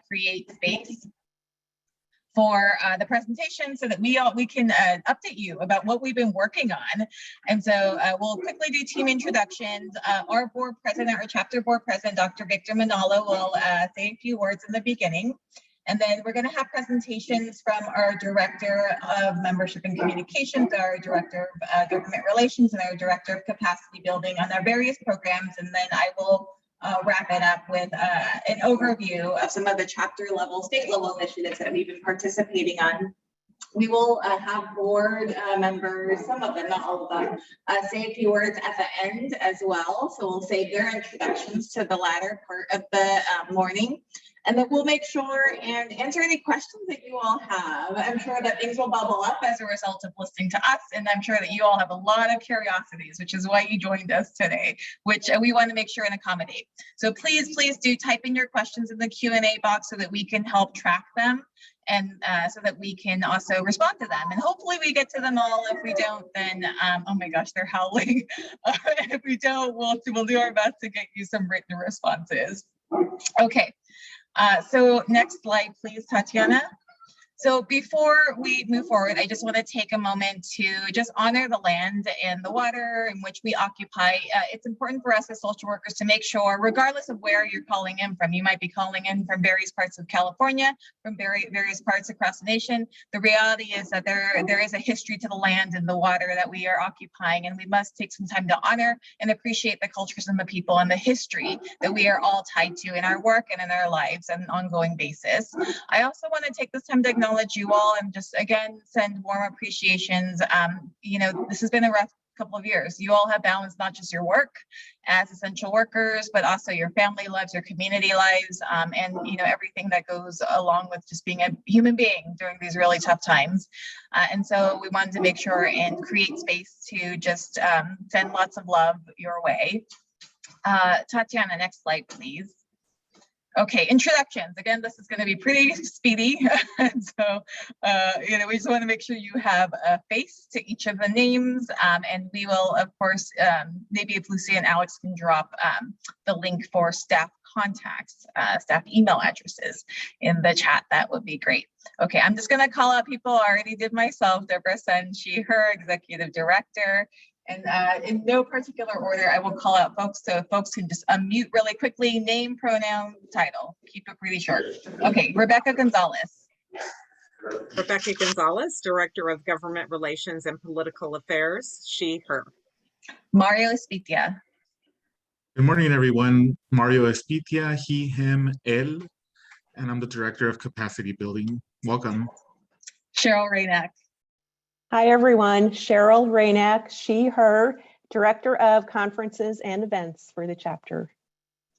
create space for the presentation so that we can update you about what we've been working on. And so we'll quickly do team introductions. Our board president, or chapter board president, Dr. Victor Manalo, will say a few words in the beginning. And then we're going to have presentations from our Director of Membership and Communications, our Director of Government Relations, and our Director of Capacity Building on our various programs. And then I will wrap it up with an overview of some of the chapter level, state level initiatives that we've been participating on. We will have board members, some of them, not all of them, say a few words at the end as well. So we'll save their introductions to the latter part of the morning. And then we'll make sure and answer any questions that you all have. I'm sure that things will bubble up as a result of listening to us. And I'm sure that you all have a lot of curiosities, which is why you joined us today, which we want to make sure and accommodate. So please do type in your questions in the Q&A box so that we can help track them, and so that we can also respond to them. And hopefully we get to them all. If we don't, then, oh my gosh, they're howling. If we don't, we'll do our best to get you some written responses. Okay. So next slide, please, Tatiana. So before we move forward, I just want to take a moment to just honor the land and the water in which we occupy. It's important for us as social workers to make sure, regardless of where you're calling in from, you might be calling in from various parts of California, from various parts across the nation. The reality is that there is a history to the land and the water that we are occupying, and we must take some time to honor and appreciate the cultures and the people and the history that we are all tied to in our work and in our lives on an ongoing basis. I also want to take this time to acknowledge you all and just again send warm appreciations. You know, this has been a rough couple of years. You all have balanced not just your work as essential workers, but also your family lives, your community lives, and you know, everything that goes along with just being a human being during these really tough times. And so we wanted to make sure and create space to just send lots of love your way. Tatiana, next slide, please. Okay, introductions. Again, this is going to be pretty speedy. So, you know, we just want to make sure you have a face to each of the names. And we will, of course, maybe if Lucy and Alex can drop the link for staff contacts, staff email addresses in the chat, that would be great. Okay, I'm just going to call out people. I already did myself. Deborah Sun, she, her, Executive Director. And in no particular order, I will call out folks, so folks can just unmute really quickly, name, pronoun, title. Keep it pretty short. Okay, Rebecca Gonzalez. Rebecca Gonzalez, Director of Government Relations and Political Affairs, she, her. Mario Espitia. Good morning, everyone. Mario Espitia, he, him, él, and I'm the Director of Capacity Building. Welcome. Cheryl Raynack. Hi, everyone. Cheryl Raynack, she, her, Director of Conferences and Events for the chapter.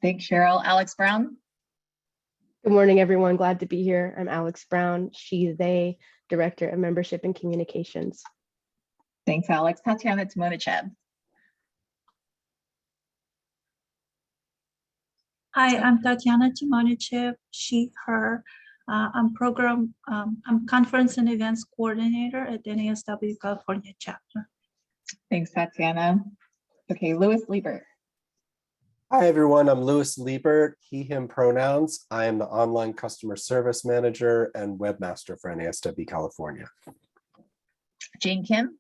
Thanks, Cheryl. Alex Brown. Good morning, everyone. Glad to be here. I'm Alex Brown, she, they, Director of Membership and Communications. Thanks, Alex. Tatiana Timonachev. Hi, I'm Tatiana Timonachev, she, her. I'm Conference and Events Coordinator at the NASW California chapter. Thanks, Tatiana. Okay, Louis Liebert. Hi, everyone. I'm Louis Liebert, he, him pronouns. I am the Online Customer Service Manager and Webmaster for NASW California. Jane Kim.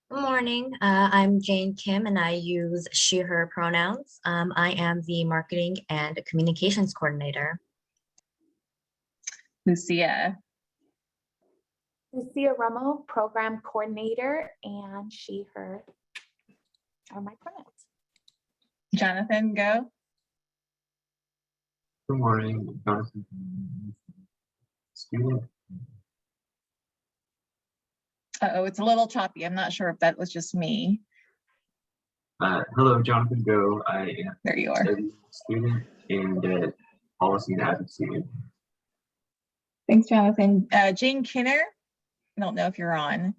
Good morning. I'm Jane Kim and I use she, her pronouns. I am the Marketing and Communications Coordinator. Lucia. Lucia Romo, Program Coordinator, and she, her are my pronouns. Jonathan, go. Good morning, Jonathan. Student. Uh-oh, it's a little choppy. I'm not sure if that was just me. Hello, Jonathan Go. I am there you are. A student in the Policy and Advocacy. Thanks, Jonathan. Jane Kinner, I don't know if you're on.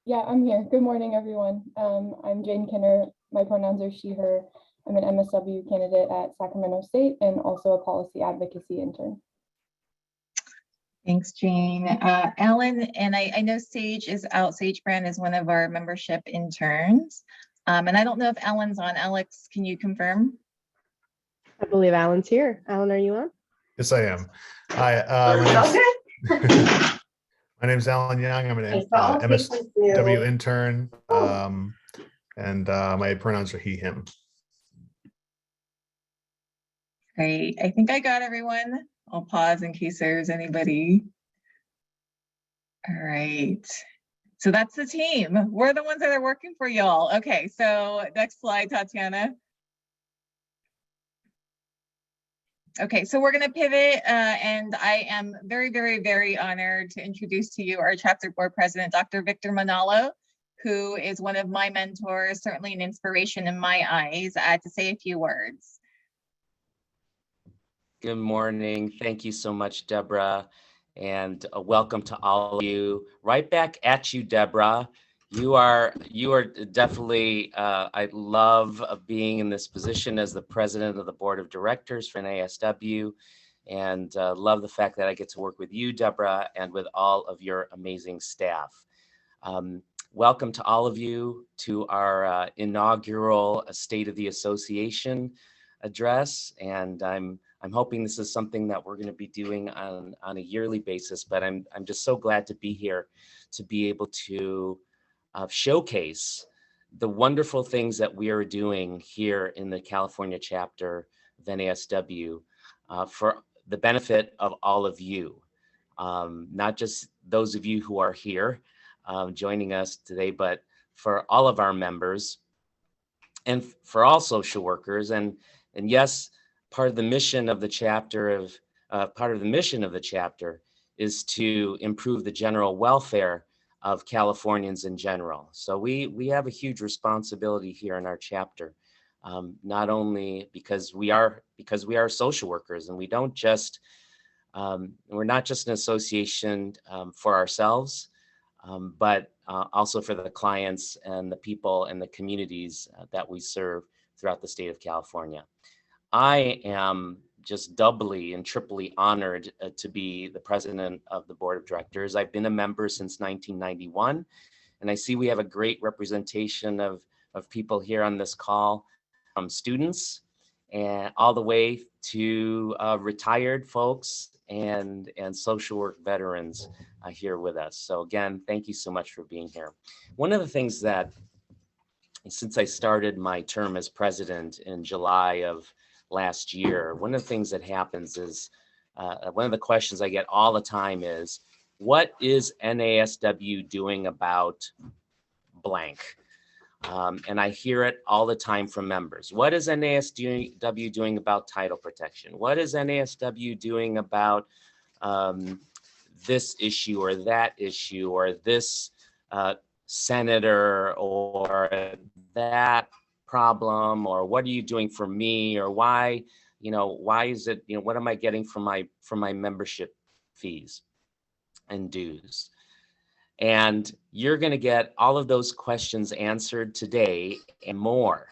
Yeah, I'm here. Good morning, everyone. I'm Jane Kinner. My pronouns are she, her. I'm an MSW candidate at Sacramento State and also a policy advocacy intern. Thanks, Jane. Ellen, and I know Sage is out. Sage Brand is one of our membership interns. And I don't know if Ellen's on. Alex, can you confirm? I believe Alan's here. Alan, are you on? Yes, I am. Hi, my name's Alan Young. I'm an MSW intern, and my pronouns are he, him. Great. I think I got everyone. I'll pause in case there's anybody. All right. So that's the team. We're the ones that are working for y'all. Okay, so next slide, Tatiana. Okay, so we're gonna pivot and I am very, very, very honored to introduce to you our chapter board president, Dr. Victor Manalo, who is one of my mentors, certainly an inspiration in my eyes, to say a few words. Good morning. Thank you so much, Deborah. And welcome to all of you. Right back at you, Deborah. You are definitely, I love being in this position as the president of the board of directors for NASW, and love the fact that I get to work with you, Deborah, and with all of your amazing staff. Welcome to all of you to our inaugural State of the Association address, and I'm hoping this is something that we're going to be doing on a yearly basis, but I'm just so glad to be here to be able to showcase the wonderful things that we are doing here in the California chapter of NASW for the benefit of all of you, not just those of you who are here joining us today, but for all of our members and for all social workers. And yes, part of the mission of the chapter is to improve the general welfare of Californians in general. So we have a huge responsibility here in our chapter, not only because we are social workers, and we don't just we're not just an association for ourselves, but also for the clients and the people and the communities that we serve throughout the state of California. I am just doubly and triply honored to be the president of the board of directors. I've been a member since 1991, and I see we have a great representation of people here on this call, from students and all the way to retired folks and social work veterans here with us. So again, thank you so much for being here. One of the things that, since I started my term as president in July of last year, one of the things that happens is, one of the questions I get all the time is, what is NASW doing about blank? And I hear it all the time from members. What is NASW doing about title protection? What is NASW doing about this issue or that issue, or this senator or that problem, or what are you doing for me, or why is it, what am I getting from my membership fees and dues? And you're going to get all of those questions answered today and more,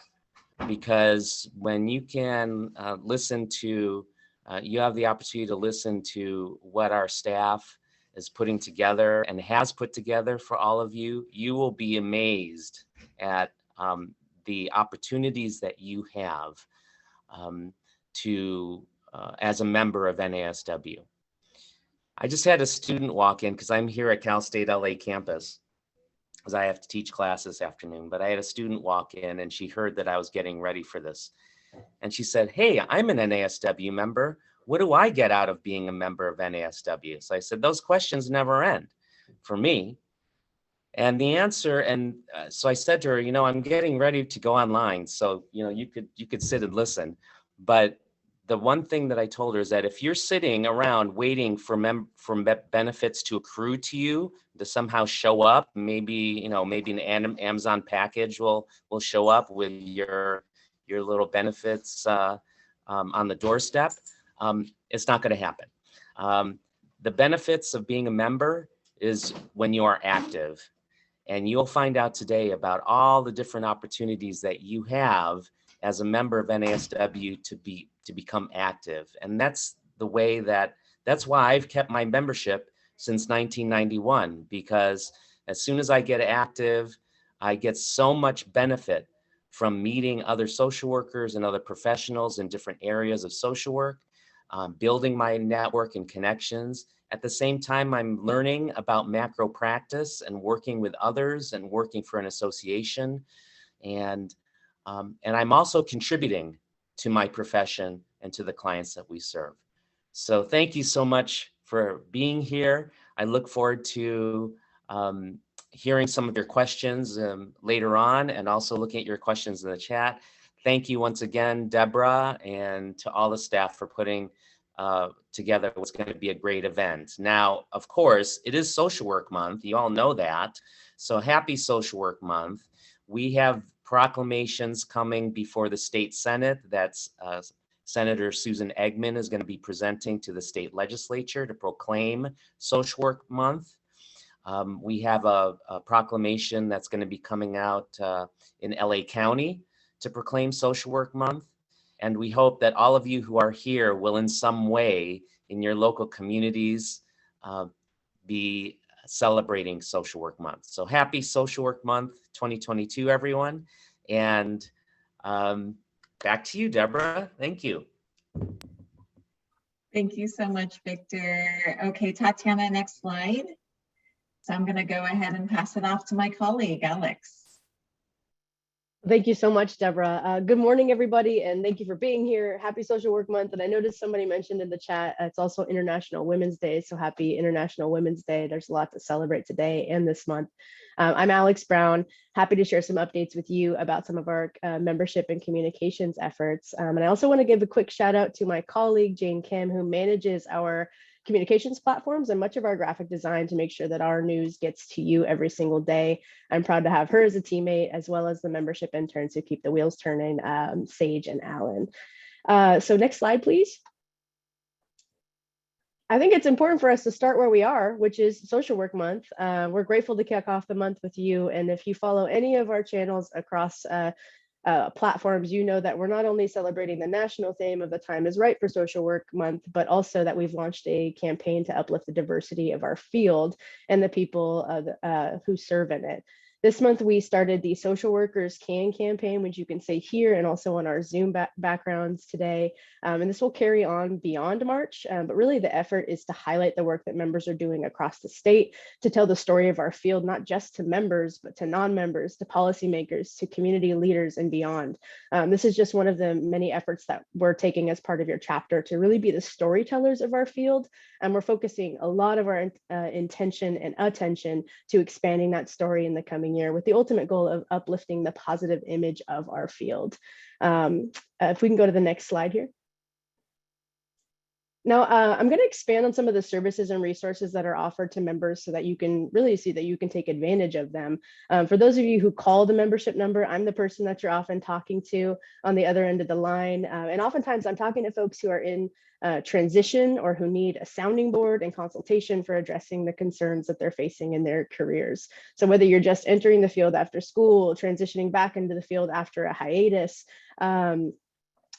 because when you can listen to, you have the opportunity to listen to what our staff is putting together and has put together for all of you, you will be amazed at the opportunities that you have as a member of NASW. I just had a student walk in, because I'm here at Cal State LA campus, because I have to teach class this afternoon, but I had a student walk in and she heard that I was getting ready for this. And she said, "Hey, I'm an NASW member. What do I get out of being a member of NASW?" So I said, those questions never end for me. And the answer, so I said to her, I'm getting ready to go online, so you could sit and listen. But the one thing that I told her is that if you're sitting around waiting for benefits to accrue to you, to somehow show up, maybe maybe an Amazon package will show up with your little benefits on the doorstep, it's not going to happen. The benefits of being a member is when you are active. And you'll find out today about all the different opportunities that you have as a member of NASW to become active. And that's why I've kept my membership since 1991, because as soon as I get active, I get so much benefit from meeting other social workers and other professionals in different areas of social work, building my network and connections. At the same time, I'm learning about macro practice and working with others and working for an association. And I'm also contributing to my profession and to the clients that we serve. So thank you so much for being here. I look forward to hearing some of your questions later on, and also looking at your questions in the chat. Thank you once again, Deborah, and to all the staff for putting together what's going to be a great event. Now, of course, it is Social Work Month. You all know that. So happy Social Work Month. We have proclamations coming before the state Senate. That's Senator Susan Eggman is going to be presenting to the state legislature to proclaim Social Work Month. We have a proclamation that's going to be coming out in LA County to proclaim Social Work Month. And we hope that all of you who are here will in some way in your local communities be celebrating Social Work Month. So happy Social Work Month 2022, everyone. And back to you, Deborah. Thank you. Thank you so much, Victor. Okay, Tatiana, next slide. So I'm going to go ahead and pass it off to my colleague, Alex. Thank you so much, Deborah. Good morning, everybody, and thank you for being here. Happy Social Work Month. And I noticed somebody mentioned in the chat, it's also International Women's Day, so happy International Women's Day. There's a lot to celebrate today and this month. I'm Alex Brown, happy to share some updates with you about some of our membership and communications efforts. And I also want to give a quick shout out to my colleague, Jane Kim, who manages our communications platforms and much of our graphic design to make sure that our news gets to you every single day. I'm proud to have her as a teammate, as well as the membership interns who keep the wheels turning, Sage and Alan. So next slide, please. I think it's important for us to start where we are, which is Social Work Month. We're grateful to kick off the month with you. And if you follow any of our channels across platforms, you know that we're not only celebrating the national theme of the time is right for Social Work Month, but also that we've launched a campaign to uplift the diversity of our field and the people who serve in it. This month, we started the Social Workers Can campaign, which you can see here and also on our Zoom backgrounds today. And this will carry on beyond March, but really the effort is to highlight the work that members are doing across the state, to tell the story of our field, not just to members, but to non-members, to policymakers, to community leaders and beyond. This is just one of the many efforts that we're taking as part of your chapter to really be the storytellers of our field. And we're focusing a lot of our intention and attention to expanding that story in the coming year with the ultimate goal of uplifting the positive image of our field. If we can go to the next slide here. Now, I'm going to expand on some of the services and resources that are offered to members so that you can really see that you can take advantage of them. For those of you who call the membership number, I'm the person that you're often talking to on the other end of the line. And oftentimes I'm talking to folks who are in transition or who need a sounding board and consultation for addressing the concerns that they're facing in their careers. So whether you're just entering the field after school, transitioning back into the field after a hiatus,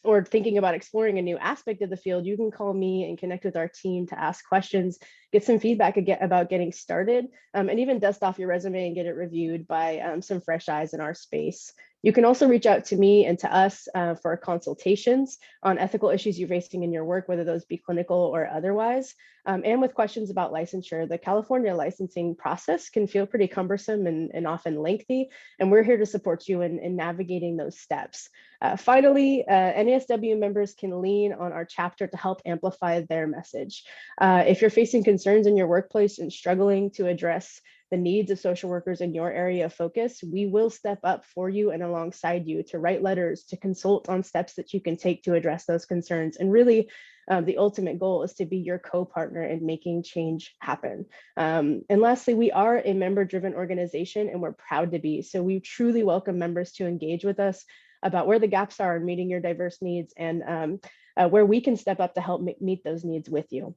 or thinking about exploring a new aspect of the field, you can call me and connect with our team to ask questions, get some feedback about getting started, and even dust off your resume and get it reviewed by some fresh eyes in our space. You can also reach out to me and to us for consultations on ethical issues you're facing in your work, whether those be clinical or otherwise. And with questions about licensure, the California licensing process can feel pretty cumbersome and often lengthy, and we're here to support you in navigating those steps. Finally, NASW members can lean on our chapter to help amplify their message. If you're facing concerns in your workplace and struggling to address the needs of social workers in your area of focus, we will step up for you and alongside you to write letters, to consult on steps that you can take to address those concerns. And really, the ultimate goal is to be your co-partner in making change happen. And lastly, we are a member-driven organization and we're proud to be. So we truly welcome members to engage with us about where the gaps are in meeting your diverse needs and where we can step up to help meet those needs with you.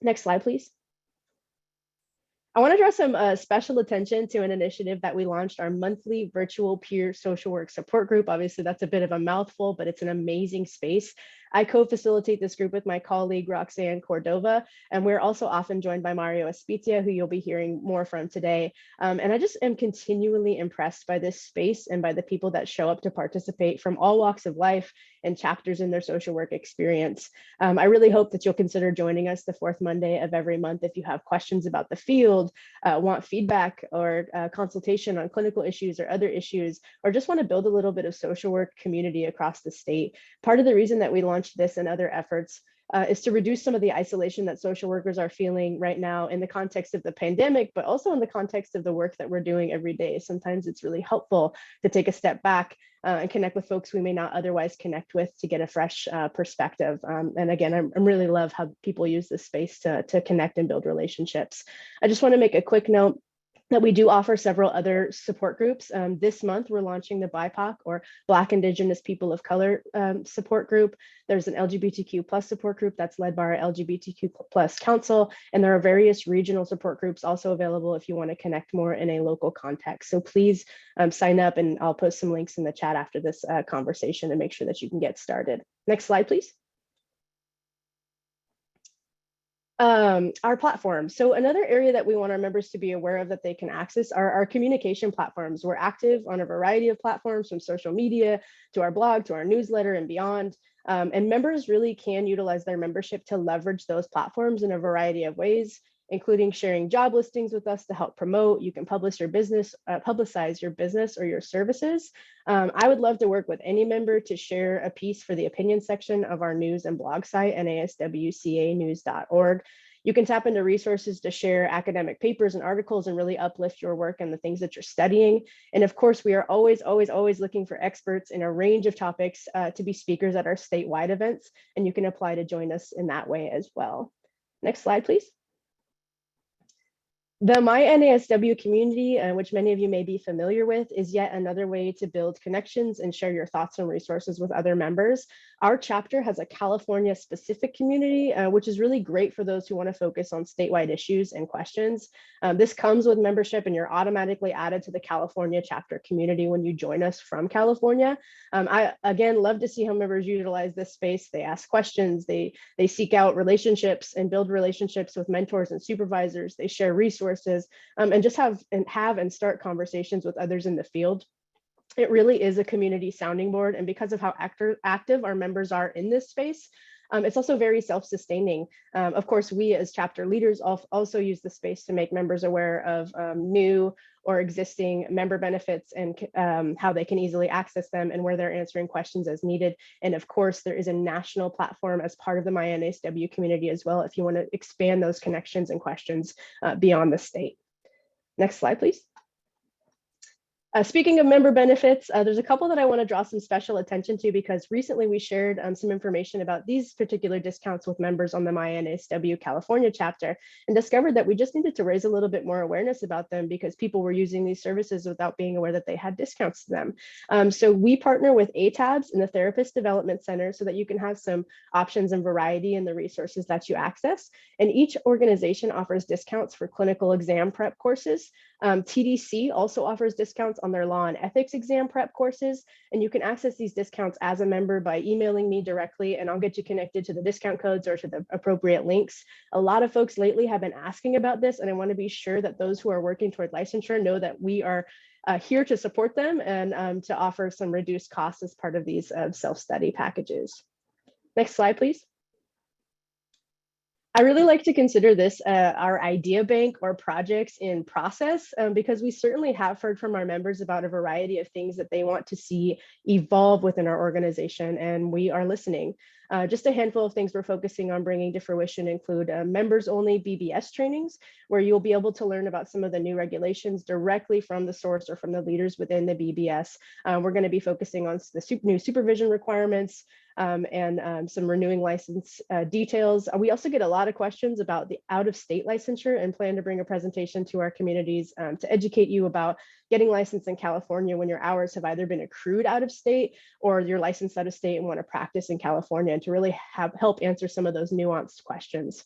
Next slide, please. I want to draw some special attention to an initiative that we launched, our monthly virtual peer social work support group. Obviously, that's a bit of a mouthful, but it's an amazing space. I co-facilitate this group with my colleague, Roxanne Cordova, and we're also often joined by Mario Espitia, who you'll be hearing more from today. And I just am continually impressed by this space and by the people that show up to participate from all walks of life and chapters in their social work experience. I really hope that you'll consider joining us the fourth Monday of every month if you have questions about the field, want feedback or consultation on clinical issues or other issues, or just want to build a little bit of social work community across the state. Part of the reason that we launched this and other efforts is to reduce some of the isolation that social workers are feeling right now in the context of the pandemic, but also in the context of the work that we're doing every day. Sometimes it's really helpful to take a step back and connect with folks we may not otherwise connect with to get a fresh perspective. And again, I really love how people use this space to connect and build relationships. I just want to make a quick note that we do offer several other support groups. This month, we're launching the BIPOC or Black, Indigenous, People of Color support group. There's an LGBTQ plus support group that's led by our LGBTQ plus council. And there are various regional support groups also available if you want to connect more in a local context. So please sign up, and I'll post some links in the chat after this conversation to make sure that you can get started. Next slide, please. Our platforms. So another area that we want our members to be aware of that they can access are our communication platforms. We're active on a variety of platforms, from social media to our blog to our newsletter and beyond. And members really can utilize their membership to leverage those platforms in a variety of ways, including sharing job listings with us to help promote. You can publicize your business or your services. I would love to work with any member to share a piece for the opinion section of our news and blog site, NASW-CA news.org. You can tap into resources to share academic papers and articles and really uplift your work and the things that you're studying. And of course, we are always looking for experts in a range of topics to be speakers at our statewide events, and you can apply to join us in that way as well. Next slide, please. The My NASW community, which many of you may be familiar with, is yet another way to build connections and share your thoughts and resources with other members. Our chapter has a California-specific community, which is really great for those who want to focus on statewide issues and questions. This comes with membership, and you're automatically added to the California chapter community when you join us from California. I, again, love to see how members utilize this space. They ask questions, they seek out relationships and build relationships with mentors and supervisors. They share resources and just have and start conversations with others in the field. It really is a community sounding board. And because of how active our members are in this space, it's also very self-sustaining. Of course, we as chapter leaders also use the space to make members aware of new or existing member benefits and how they can easily access them and where they're answering questions as needed. And of course, there is a national platform as part of the My NASW community as well, if you want to expand those connections and questions beyond the state. Next slide, please. Speaking of member benefits, there's a couple that I want to draw some special attention to, because recently we shared some information about these particular discounts with members on the My NASW California chapter, and discovered that we just needed to raise a little bit more awareness about them because people were using these services without being aware that they had discounts to them. So we partner with ATABS and the Therapist Development Center so that you can have some options and variety in the resources that you access. And each organization offers discounts for clinical exam prep courses. TDC also offers discounts on their law and ethics exam prep courses, and you can access these discounts as a member by emailing me directly, and I'll get you connected to the discount codes or to the appropriate links. A lot of folks lately have been asking about this, and I want to be sure that those who are working toward licensure know that we are here to support them and to offer some reduced costs as part of these self-study packages. Next slide, please. I really like to consider this our idea bank or projects in process, because we certainly have heard from our members about a variety of things that they want to see evolve within our organization, and we are listening. Just a handful of things we're focusing on bringing to fruition include members-only BBS trainings, where you'll be able to learn about some of the new regulations directly from the source or from the leaders within the BBS. We're going to be focusing on the new supervision requirements, and some renewing license details. We also get a lot of questions about the out-of-state licensure and plan to bring a presentation to our communities to educate you about getting licensed in California when your hours have either been accrued out of state or you're licensed out of state and want to practice in California, and to really help answer some of those nuanced questions.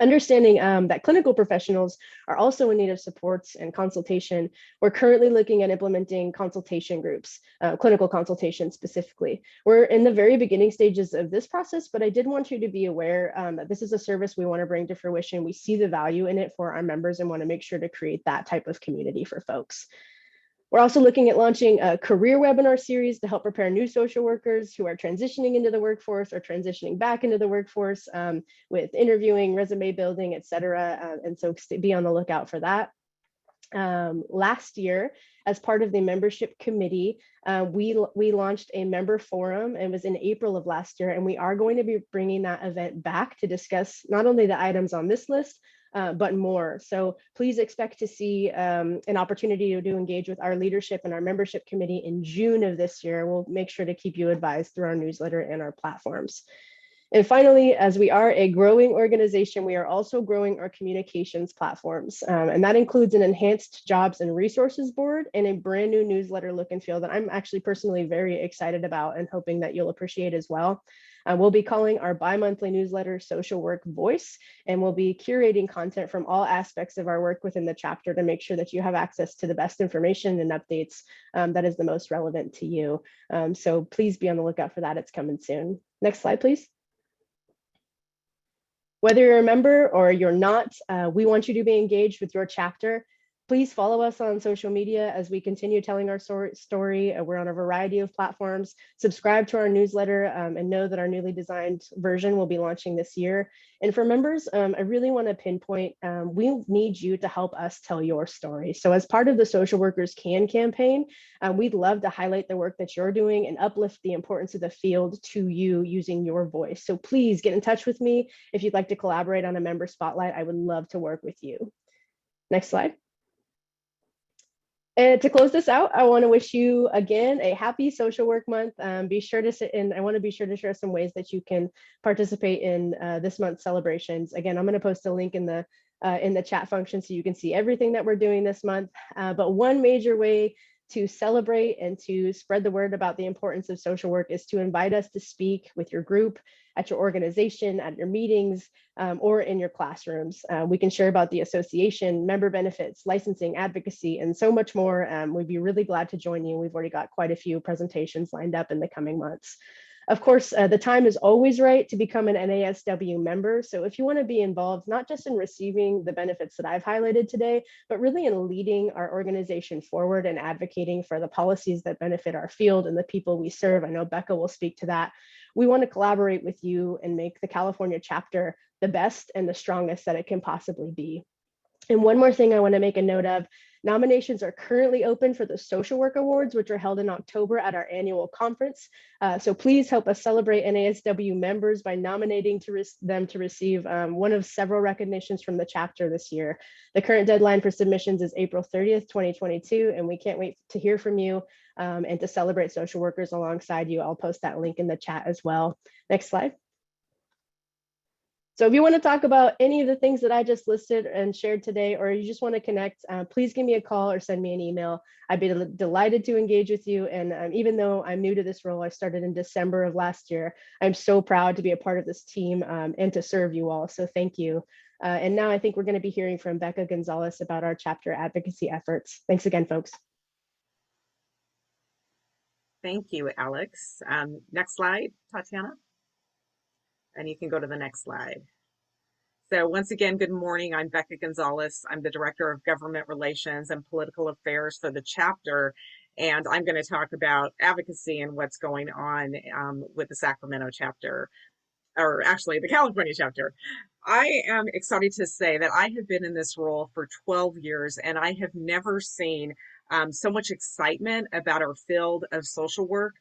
Understanding that clinical professionals are also in need of supports and consultation, we're currently looking at implementing consultation groups, clinical consultation specifically. We're in the very beginning stages of this process, but I did want you to be aware that this is a service we want to bring to fruition. We see the value in it for our members and want to make sure to create that type of community for folks. We're also looking at launching a career webinar series to help prepare new social workers who are transitioning into the workforce or transitioning back into the workforce with interviewing, resume building, et cetera. And so be on the lookout for that. Last year, as part of the membership committee, we launched a member forum. It was in April of last year, and we are going to be bringing that event back to discuss not only the items on this list, but more. So please expect to see an opportunity to engage with our leadership and our membership committee in June of this year. We'll make sure to keep you advised through our newsletter and our platforms. And finally, as we are a growing organization, we are also growing our communications platforms. And that includes an enhanced jobs and resources board and a brand new newsletter look and feel that I'm actually personally very excited about and hoping that you'll appreciate as well. We'll be calling our bi-monthly newsletter Social Work Voice, and we'll be curating content from all aspects of our work within the chapter to make sure that you have access to the best information and updates that is the most relevant to you. So please be on the lookout for that. It's coming soon. Next slide, please. Whether you're a member or you're not, we want you to be engaged with your chapter. Please follow us on social media as we continue telling our story. We're on a variety of platforms. Subscribe to our newsletter and know that our newly designed version will be launching this year. And for members, I really want to pinpoint, we need you to help us tell your story. So as part of the Social Workers Can campaign, we'd love to highlight the work that you're doing and uplift the importance of the field to you using your voice. So please get in touch with me. If you'd like to collaborate on a member spotlight, I would love to work with you. Next slide. And to close this out, I want to wish you again a happy Social Work Month. Be sure to sit in. I want to be sure to share some ways that you can participate in this month's celebrations. Again, I'm going to post a link in the chat function so you can see everything that we're doing this month. But one major way to celebrate and to spread the word about the importance of social work is to invite us to speak with your group, at your organization, at your meetings, or in your classrooms. We can share about the association, member benefits, licensing, advocacy, and so much more. We'd be really glad to join you. We've already got quite a few presentations lined up in the coming months. Of course, the time is always right to become an NASW member. So if you want to be involved, not just in receiving the benefits that I've highlighted today, but really in leading our organization forward and advocating for the policies that benefit our field and the people we serve. I know Becca will speak to that. We want to collaborate with you and make the California chapter the best and the strongest that it can possibly be. And one more thing I want to make a note of, nominations are currently open for the Social Work Awards, which are held in October at our annual conference. So please help us celebrate NASW members by nominating them to receive one of several recognitions from the chapter this year. The current deadline for submissions is April 30th, 2022, and we can't wait to hear from you and to celebrate social workers alongside you. I'll post that link in the chat as well. Next slide. So if you want to talk about any of the things that I just listed and shared today, or you just want to connect, please give me a call or send me an email. I'd be delighted to engage with you. And even though I'm new to this role, I started in December of last year, I'm so proud to be a part of this team and to serve you all. So thank you. And now I think we're going to be hearing from Becca Gonzalez about our chapter advocacy efforts. Thanks again, folks. Thank you, Alex. Next slide, Tatiana. And you can go to the next slide. So once again, good morning. I'm Becca Gonzalez. I'm the Director of Government Relations and Political Affairs for the chapter. And I'm going to talk about advocacy and what's going on with the Sacramento chapter, or actually the California chapter. I am excited to say that I have been in this role for 12 years, and I have never seen so much excitement about our field of social work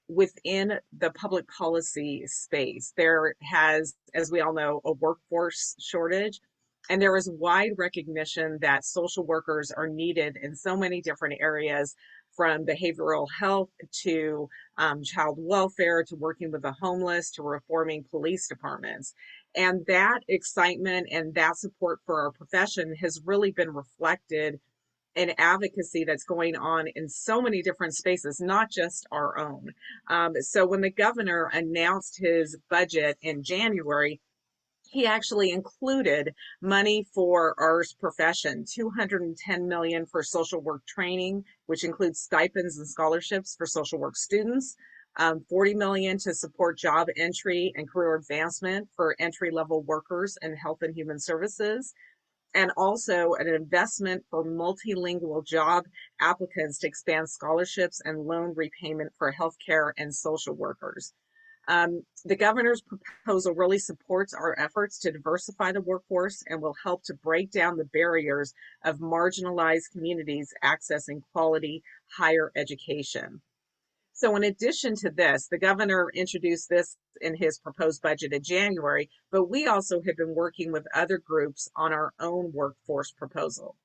within the public policy space. There has, as we all know, a workforce shortage, and there is wide recognition that social workers are needed in so many different areas, from behavioral health to child welfare, to working with the homeless, to reforming police departments. And that excitement and that support for our profession has really been reflected in advocacy that's going on in so many different spaces, not just our own. So when the governor announced his budget in January, he actually included money for our profession, $210 million for social work training, which includes stipends and scholarships for social work students, $40 million to support job entry and career advancement for entry-level workers in health and human services, and also an investment for multilingual job applicants to expand scholarships and loan repayment for healthcare and social workers. The governor's proposal really supports our efforts to diversify the workforce and will help to break down the barriers of marginalized communities accessing quality higher education. So in addition to this, the governor introduced this in his proposed budget in January, but we also have been working with other groups on our own workforce proposal.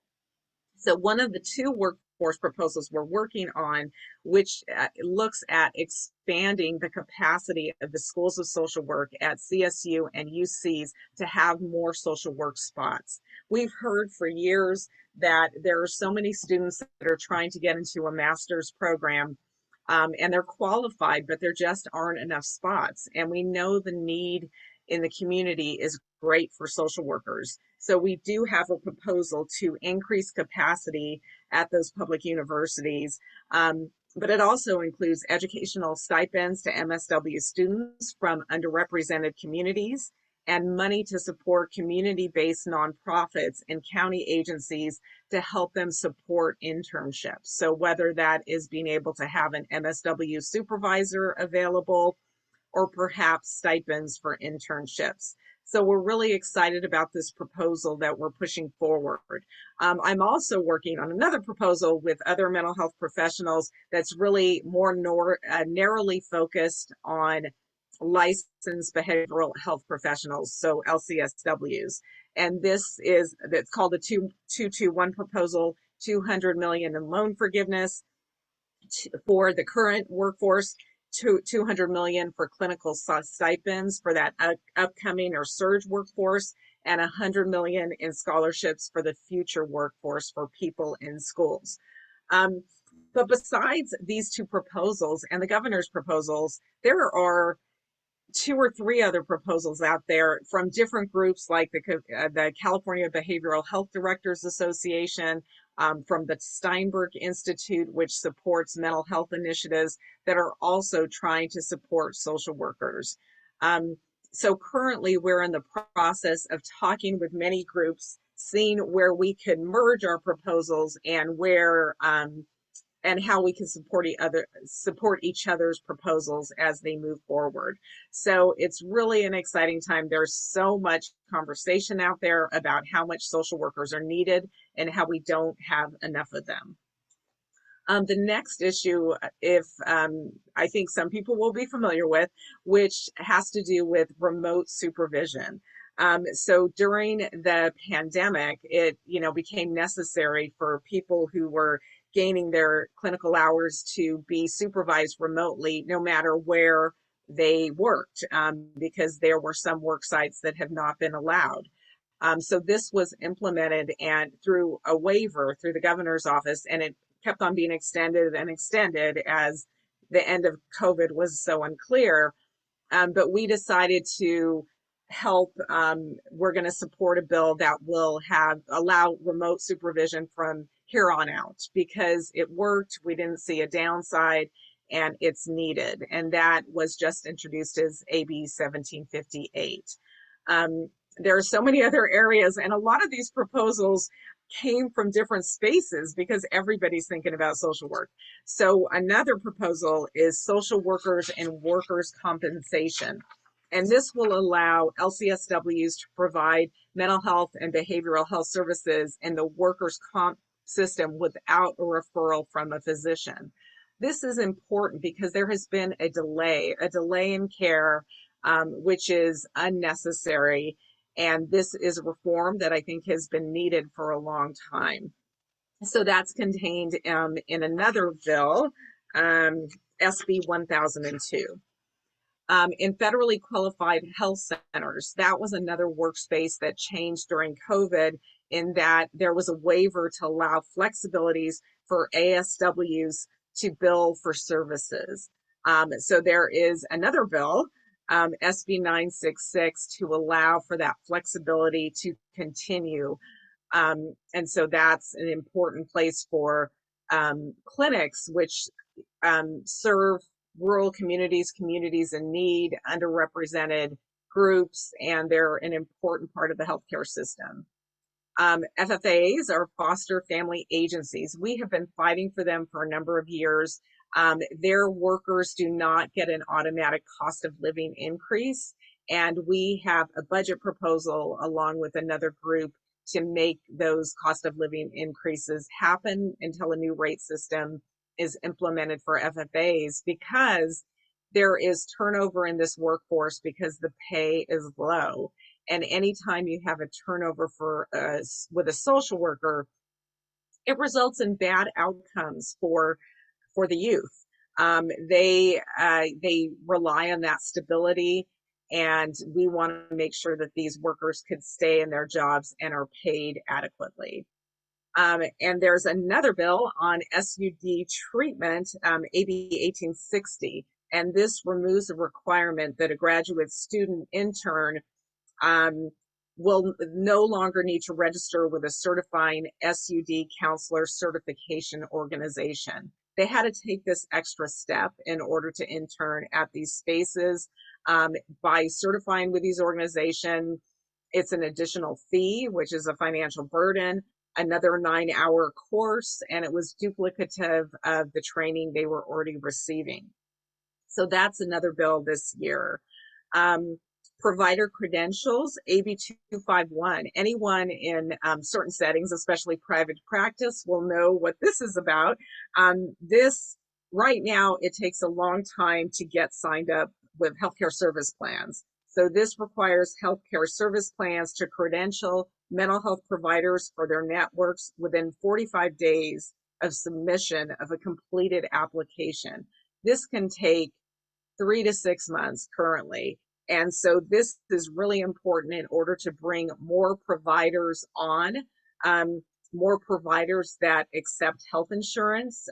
So one of the two workforce proposals we're working on, which looks at expanding the capacity of the schools of social work at CSU and UCs to have more social work spots. We've heard for years that there are so many students that are trying to get into a master's program and they're qualified, but there just aren't enough spots. And we know the need in the community is great for social workers. So we do have a proposal to increase capacity at those public universities. But it also includes educational stipends to MSW students from underrepresented communities and money to support community-based nonprofits and county agencies to help them support internships. So whether that is being able to have an MSW supervisor available or perhaps stipends for internships. So we're really excited about this proposal that we're pushing forward. I'm also working on another proposal with other mental health professionals that's really more narrowly focused on licensed behavioral health professionals, so LCSWs. And it's called the 221 proposal, $200 million in loan forgiveness for the current workforce, $200 million for clinical stipends for that upcoming or surge workforce, and $100 million in scholarships for the future workforce for people in schools. But besides these two proposals and the governor's proposals, there are 2 or 3 other proposals out there from different groups like the California Behavioral Health Directors Association, from the Steinberg Institute, which supports mental health initiatives that are also trying to support social workers. So currently we're in the process of talking with many groups, seeing where we could merge our proposals and where and how we can support each other's proposals as they move forward. So it's really an exciting time. There's so much conversation out there about how much social workers are needed and how we don't have enough of them. The next issue, I think some people will be familiar with, which has to do with remote supervision. So during the pandemic, it became necessary for people who were gaining their clinical hours to be supervised remotely, no matter where they worked, because there were some work sites that have not been allowed. So this was implemented and through a waiver through the governor's office, and it kept on being extended and extended as the end of COVID was so unclear. But we decided to help. We're going to support a bill that will allow remote supervision from here on out because it worked. We didn't see a downside and it's needed. And that was just introduced as AB 1758. There are so many other areas, and a lot of these proposals came from different spaces because everybody's thinking about social work. So another proposal is social workers and workers' compensation. And this will allow LCSWs to provide mental health and behavioral health services in the workers' comp system without a referral from a physician. This is important because there has been a delay in care, which is unnecessary. And this is a reform that I think has been needed for a long time. So that's contained in another bill, SB 1002. In federally qualified health centers, that was another workspace that changed during COVID in that there was a waiver to allow flexibilities for ASWs to bill for services. So there is another bill SB 966 to allow for that flexibility to continue. And so that's an important place for clinics, which serve rural communities, communities in need, underrepresented groups, and they're an important part of the healthcare system. FFAs are foster family agencies. We have been fighting for them for a number of years. Their workers do not get an automatic cost of living increase. And we have a budget proposal along with another group to make those cost of living increases happen until a new rate system is implemented for FFAs, because there is turnover in this workforce because the pay is low. And anytime you have a turnover with a social worker, it results in bad outcomes for the youth. They rely on that stability, and we want to make sure that these workers could stay in their jobs and are paid adequately. And there's another bill on SUD treatment, AB 1860, and this removes a requirement that a graduate student intern will no longer need to register with a certifying SUD counselor certification organization. They had to take this extra step in order to intern at these spaces. By certifying with these organizations, it's an additional fee, which is a financial burden, another 9-hour course, and it was duplicative of the training they were already receiving. So that's another bill this year. Provider credentials, AB 251. Anyone in certain settings, especially private practice, will know what this is about. This, right now, it takes a long time to get signed up with healthcare service plans. So this requires healthcare service plans to credential mental health providers for their networks within 45 days of submission of a completed application. This can take 3 to 6 months currently. And so this is really important in order to bring more providers on, more providers that accept health insurance.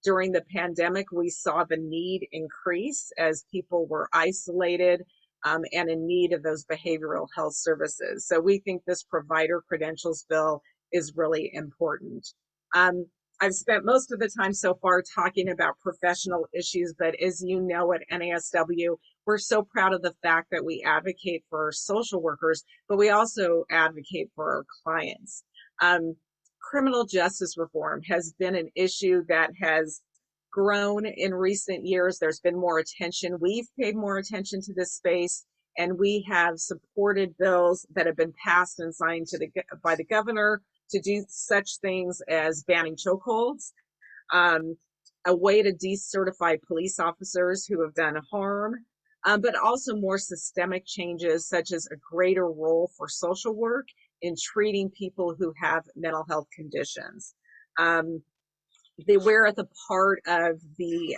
During the pandemic, we saw the need increase as people were isolated and in need of those behavioral health services. So we think this provider credentials bill is really important. I've spent most of the time so far talking about professional issues, but as you know, at NASW, we're so proud of the fact that we advocate for our social workers, but we also advocate for our clients. Criminal justice reform has been an issue that has grown in recent years. There's been more attention. We've paid more attention to this space, and we have supported bills that have been passed and signed by the governor to do such things as banning chokeholds, a way to decertify police officers who have done harm, but also more systemic changes such as a greater role for social work in treating people who have mental health conditions. We're at the part of the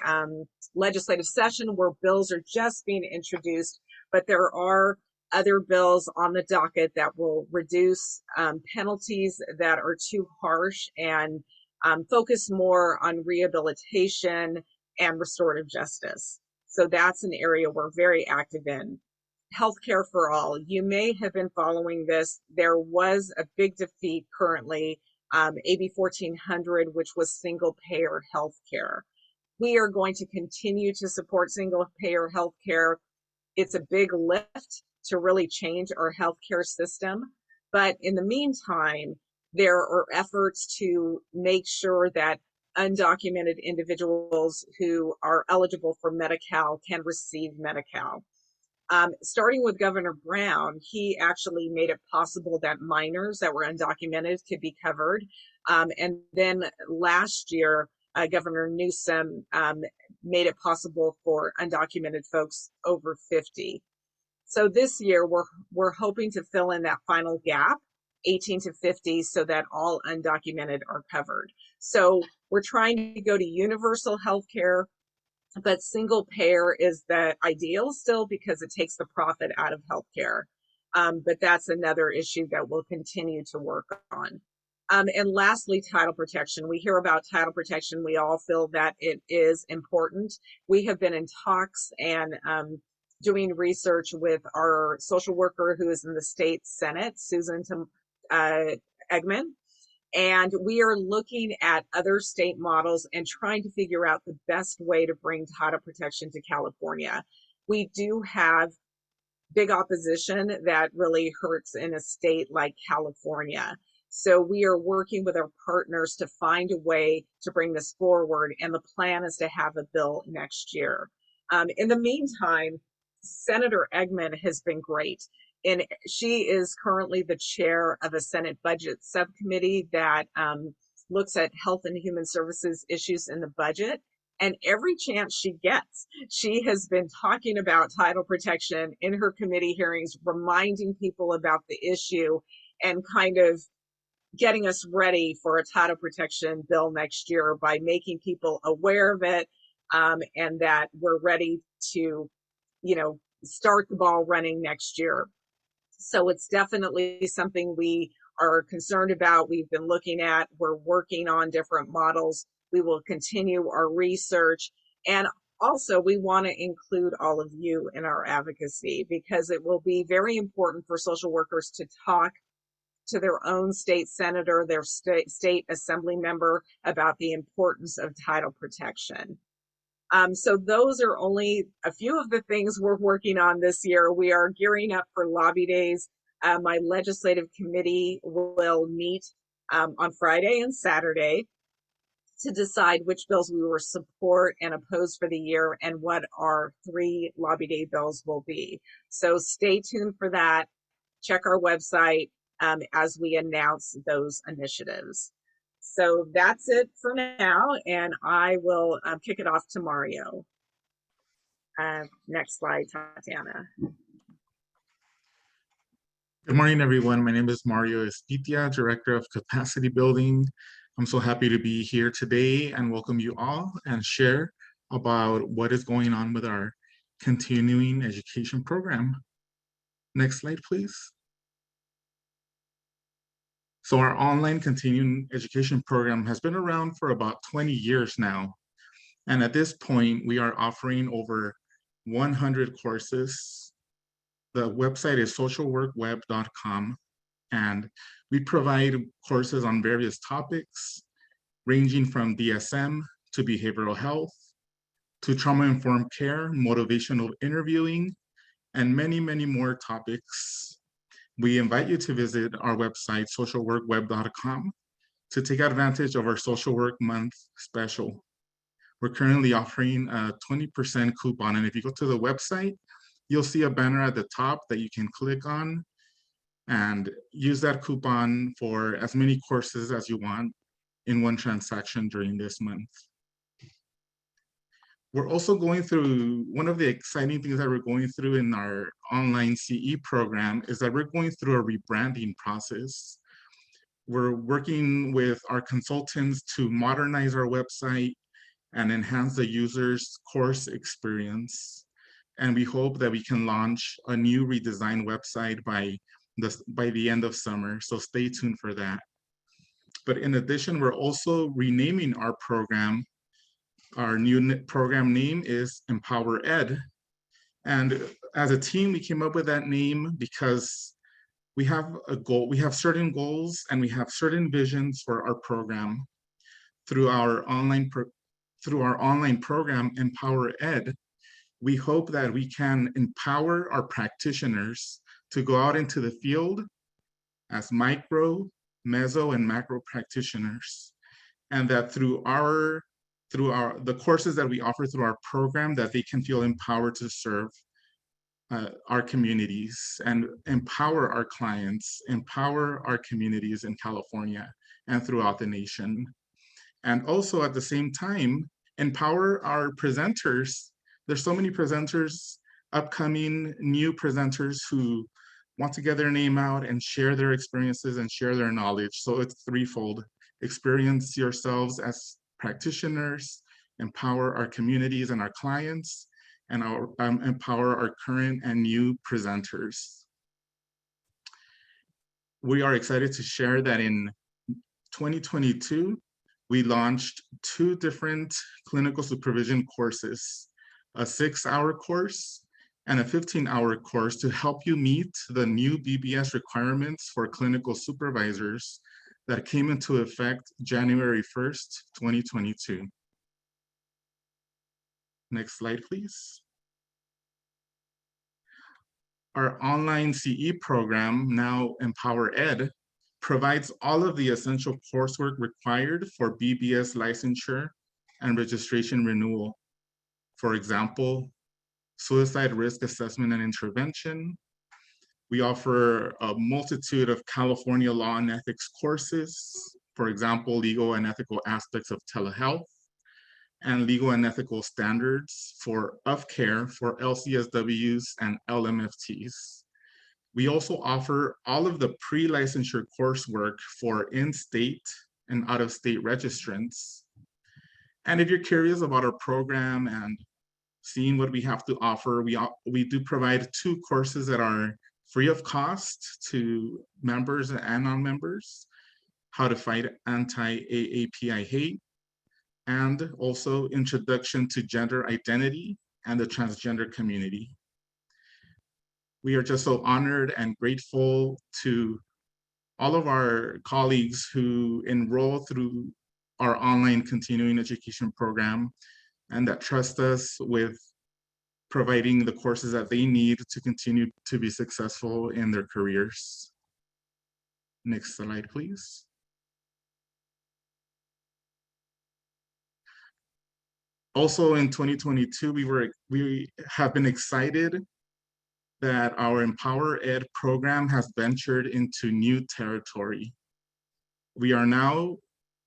legislative session where bills are just being introduced, but there are other bills on the docket that will reduce penalties that are too harsh and focus more on rehabilitation and restorative justice. So that's an area we're very active in. Healthcare for all. You may have been following this. There was a big defeat currently, AB 1400, which was single payer healthcare. We are going to continue to support single payer healthcare. It's a big lift to really change our healthcare system. But in the meantime, there are efforts to make sure that undocumented individuals who are eligible for Medi-Cal can receive Medi-Cal. Starting with Governor Brown, he actually made it possible that minors that were undocumented could be covered. And then last year, Governor Newsom made it possible for undocumented folks over 50. So this year, we're hoping to fill in that final gap, 18 to 50, so that all undocumented are covered. So we're trying to go to universal health care, but single payer is the ideal still because it takes the profit out of healthcare. But that's another issue that we'll continue to work on. And lastly, title protection. We hear about title protection. We all feel that it is important. We have been in talks and doing research with our social worker who is in the state Senate, Susan Eggman. And we are looking at other state models and trying to figure out the best way to bring title protection to California. We do have big opposition that really hurts in a state like California. So we are working with our partners to find a way to bring this forward. And the plan is to have a bill next year. In the meantime, Senator Eggman has been great. And she is currently the chair of a Senate budget subcommittee that looks at health and human services issues in the budget. And every chance she gets, she has been talking about title protection in her committee hearings, reminding people about the issue and kind of getting us ready for a title protection bill next year by making people aware of it, and that we're ready to, start the ball running next year. So it's definitely something we are concerned about. We've been looking at, we're working on different models. We will continue our research. And also we want to include all of you in our advocacy, because it will be very important for social workers to talk to their own state senator, their state assembly member about the importance of title protection. So those are only a few of the things we're working on this year. We are gearing up for lobby days. My legislative committee will meet on Friday and Saturday to decide which bills we will support and oppose for the year and what our 3 lobby day bills will be. So stay tuned for that. Check our website as we announce those initiatives. So that's it for now, and I will kick it off to Mario. Next slide, Tatiana. Good morning, everyone. My name is Mario Espitia, Director of Capacity Building. I'm so happy to be here today and welcome you all and share about what is going on with our continuing education program. Next slide, please. So our online continuing education program has been around for about 20 years now. And at this point, we are offering over 100 courses. The website is socialworkweb.com, and we provide courses on various topics, ranging from DSM to behavioral health, to trauma-informed care, motivational interviewing, and many, many more topics. We invite you to visit our website, socialworkweb.com, to take advantage of our Social Work Month special. We're currently offering a 20% coupon, and if you go to the website, you'll see a banner at the top that you can click on and use that coupon for as many courses as you want in one transaction during this month. We're also going through, one of the exciting things that we're going through in our online CE program is that we're going through a rebranding process. We're working with our consultants to modernize our website and enhance the user's course experience. And we hope that we can launch a new redesigned website by the end of summer, so stay tuned for that. But in addition, we're also renaming our program. Our new program name is Empower Ed. And as a team, we came up with that name because we have a goal, we have certain goals and we have certain visions for our program. Through our online program, Empower Ed, we hope that we can empower our practitioners to go out into the field as micro, meso, and macro practitioners. And that through the courses that we offer through our program, that they can feel empowered to serve our communities and empower our clients, empower our communities in California and throughout the nation. And also at the same time, empower our presenters. There's so many presenters, upcoming new presenters who want to get their name out and share their experiences and share their knowledge. So it's threefold. Experience yourselves as practitioners, empower our communities and our clients, and empower our current and new presenters. We are excited to share that in 2022, we launched 2 different clinical supervision courses, a 6-hour course and a 15-hour course to help you meet the new BBS requirements for clinical supervisors that came into effect January 1st, 2022. Next slide, please. Our online CE program, now Empower Ed, provides all of the essential coursework required for BBS licensure and registration renewal. For example, suicide risk assessment and intervention. We offer a multitude of California law and ethics courses, for example, legal and ethical aspects of telehealth, and legal and ethical standards of care for LCSWs and LMFTs. We also offer all of the pre-licensure coursework for in-state and out-of-state registrants. And if you're curious about our program and seeing what we have to offer, we do provide 2 courses that are free of cost to members and non-members: how to fight anti-AAPI hate, and also Introduction to Gender Identity and the Transgender Community. We are just so honored and grateful to all of our colleagues who enroll through our online continuing education program and that trust us with providing the courses that they need to continue to be successful in their careers. Next slide, please. Also in 2022, we have been excited that our Empower Ed program has ventured into new territory. We are now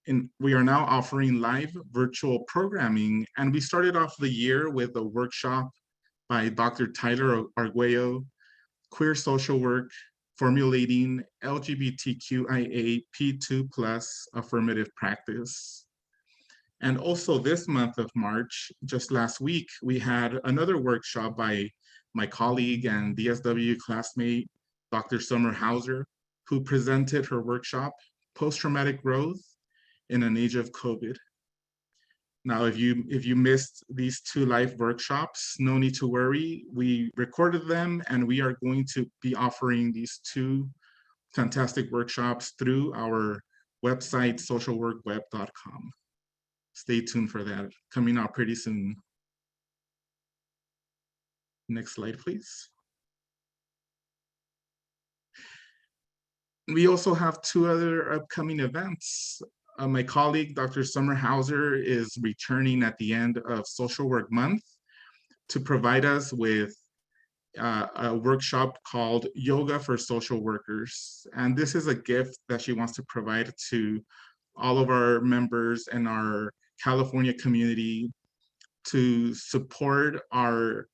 offering live virtual programming, and we started off the year with a workshop by Dr. Tyler Arguello, Queer Social Work, Formulating LGBTQIA P2+ Affirmative Practice. And also this month of March, just last week, we had another workshop by my colleague and DSW classmate, Dr. Summer Hauser, who presented her workshop, Post-Traumatic Growth in an Age of COVID. Now, if you missed these 2 live workshops, no need to worry. We recorded them, and we are going to be offering these 2 fantastic workshops through our website, socialworkweb.com. Stay tuned for that, coming out pretty soon. Next slide, please. We also have 2 other upcoming events. My colleague, Dr. Summer Hauser, is returning at the end of Social Work Month to provide us with a workshop called Yoga for Social Workers. And this is a gift that she wants to provide to all of our members and our California community to support our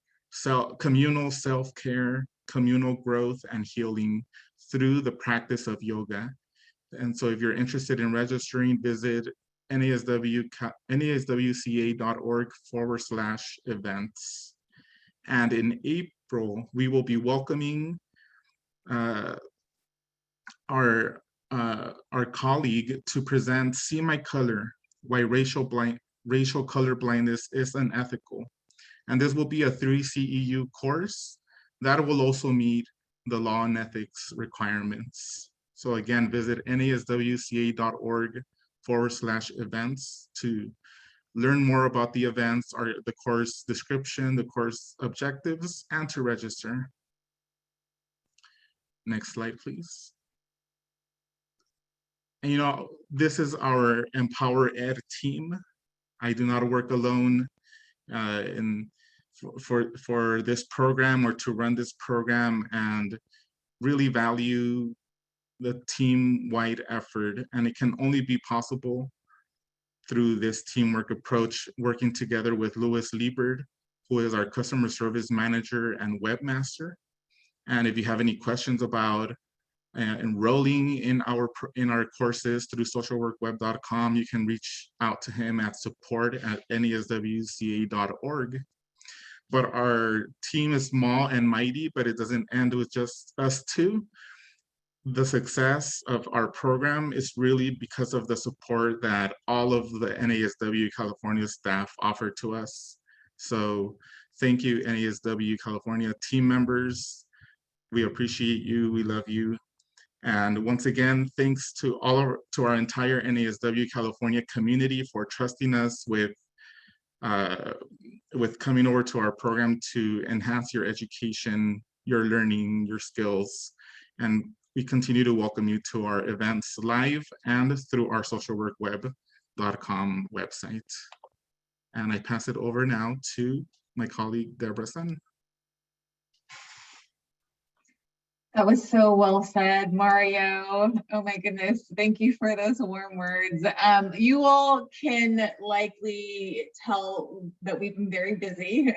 communal self-care, communal growth, and healing through the practice of yoga. And so if you're interested in registering, visit NASW-CA.org/events. And in April, we will be welcoming our colleague to present See My Color, Why Racial Color Blindness is Unethical. And this will be a 3 CEU course that will also meet the law and ethics requirements. So again, visit NASW-CA.org/events to learn more about the events, the course description, the course objectives, and to register. Next slide, please. And this is our Empower Ed team. I do not work alone for this program or to run this program, and really value the team-wide effort. And it can only be possible through this teamwork approach, working together with Louis Liebert, who is our customer service manager and webmaster. And if you have any questions about enrolling in our courses through socialworkweb.com, you can reach out to him at support@NASW-CA.org. But our team is small and mighty, but it doesn't end with just us 2. The success of our program is really because of the support that all of the NASW California staff offer to us. So Thank you, NASW California team members. We appreciate you, we love you. And once again, thanks to our entire NASW California community for trusting us with coming over to our program to enhance your education, your learning, your skills. And we continue to welcome you to our events live and through our socialworkweb.com website. And I pass it over now to my colleague, Deborah Sun. That was so well said, Mario. Oh my goodness. Thank you for those warm words. You all can likely tell that we've been very busy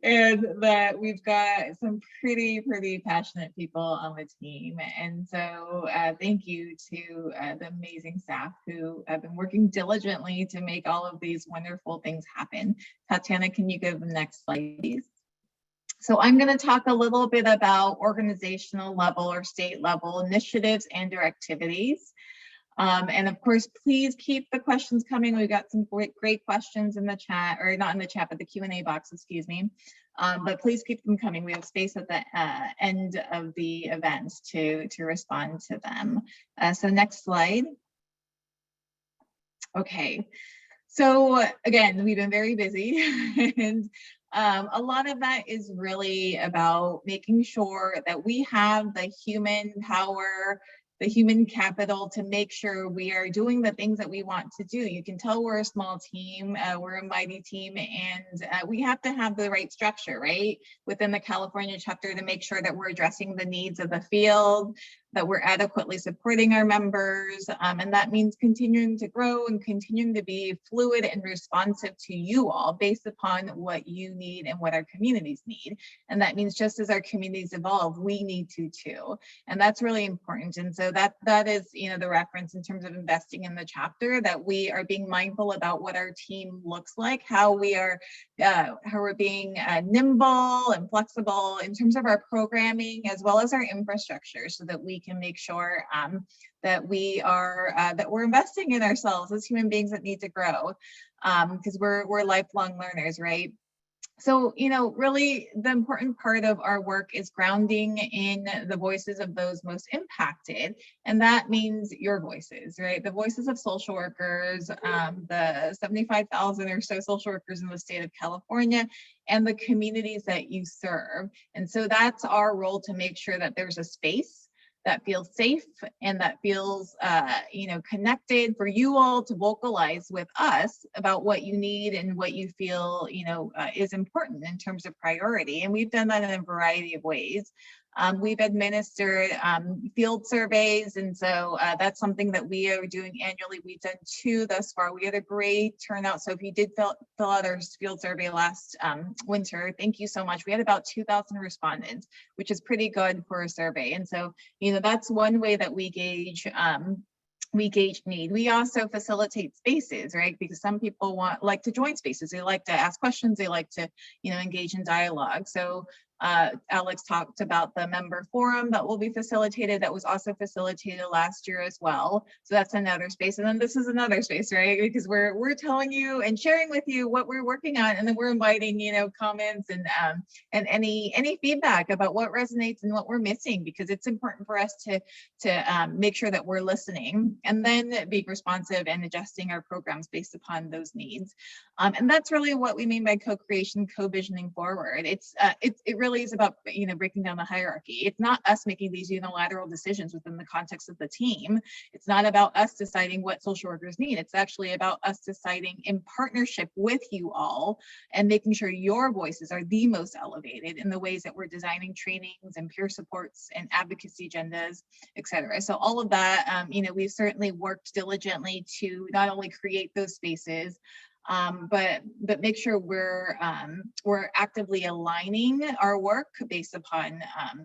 and that we've got some pretty passionate people on the team. And so thank you to the amazing staff who have been working diligently to make all of these wonderful things happen. Tatiana, can you go to the next slide, please? So I'm going to talk a little bit about organizational level or state level initiatives and or activities. And of course, please keep the questions coming. We've got some great questions in the chat, or not in the chat, but the Q&A box, excuse me. But please keep them coming. We have space at the end of the events to respond to them. So next slide. Okay. So again, we've been very busy and a lot of that is really about making sure that we have the human power, the human capital to make sure we are doing the things that we want to do. You can tell we're a small team, we're a mighty team, and we have to have the right structure, right, within the California chapter to make sure that we're addressing the needs of the field, that we're adequately supporting our members, and that means continuing to grow and continuing to be fluid and responsive to you all based upon what you need and what our communities need. And that means just as our communities evolve, we need to too. And that's really important. And so that is, you know, the reference in terms of investing in the chapter, that we are being mindful about what our team looks like, how we're being nimble and flexible in terms of our programming as well as our infrastructure, so that we can make sure that we're investing in ourselves as human beings that need to grow, because we're lifelong learners, right? So, you know, really the important part of our work is grounding in the voices of those most impacted. And that means your voices, right? The voices of social workers, the 75,000 or so social workers in the state of California, and the communities that you serve. And so that's our role, to make sure that there's a space that feels safe and that feels, you know, connected for you all to vocalize with us about what you need and what you feel, you know, is important in terms of priority. And we've done that in a variety of ways. We've administered field surveys, and so that's something that we are doing annually. We've done 2 thus far. We had a great turnout. So if you did fill out our field survey last winter, thank you so much. We had about 2,000 respondents, which is pretty good for a survey. And so, you know, that's one way that we gauge need. We also facilitate spaces, right? Because some people like to join spaces. They like to ask questions. They like to, you know, engage in dialogue. So Alex talked about the member forum that will be facilitated. That was also facilitated last year as well. So that's another space. And then this is another space, right? Because we're telling you and sharing with you what we're working on, and then we're inviting, you know, comments and any feedback about what resonates and what we're missing, because it's important for us to make sure that we're listening and then be responsive and adjusting our programs based upon those needs. And that's really what we mean by co-creation, co-visioning forward. It really is about, you know, breaking down the hierarchy. It's not us making these unilateral decisions within the context of the team. It's not about us deciding what social workers need. It's actually about us deciding in partnership with you all and making sure your voices are the most elevated in the ways that we're designing trainings and peer supports and advocacy agendas, et cetera. So all of that, you know, we've certainly worked diligently to not only create those spaces, but make sure we're actively aligning our work based upon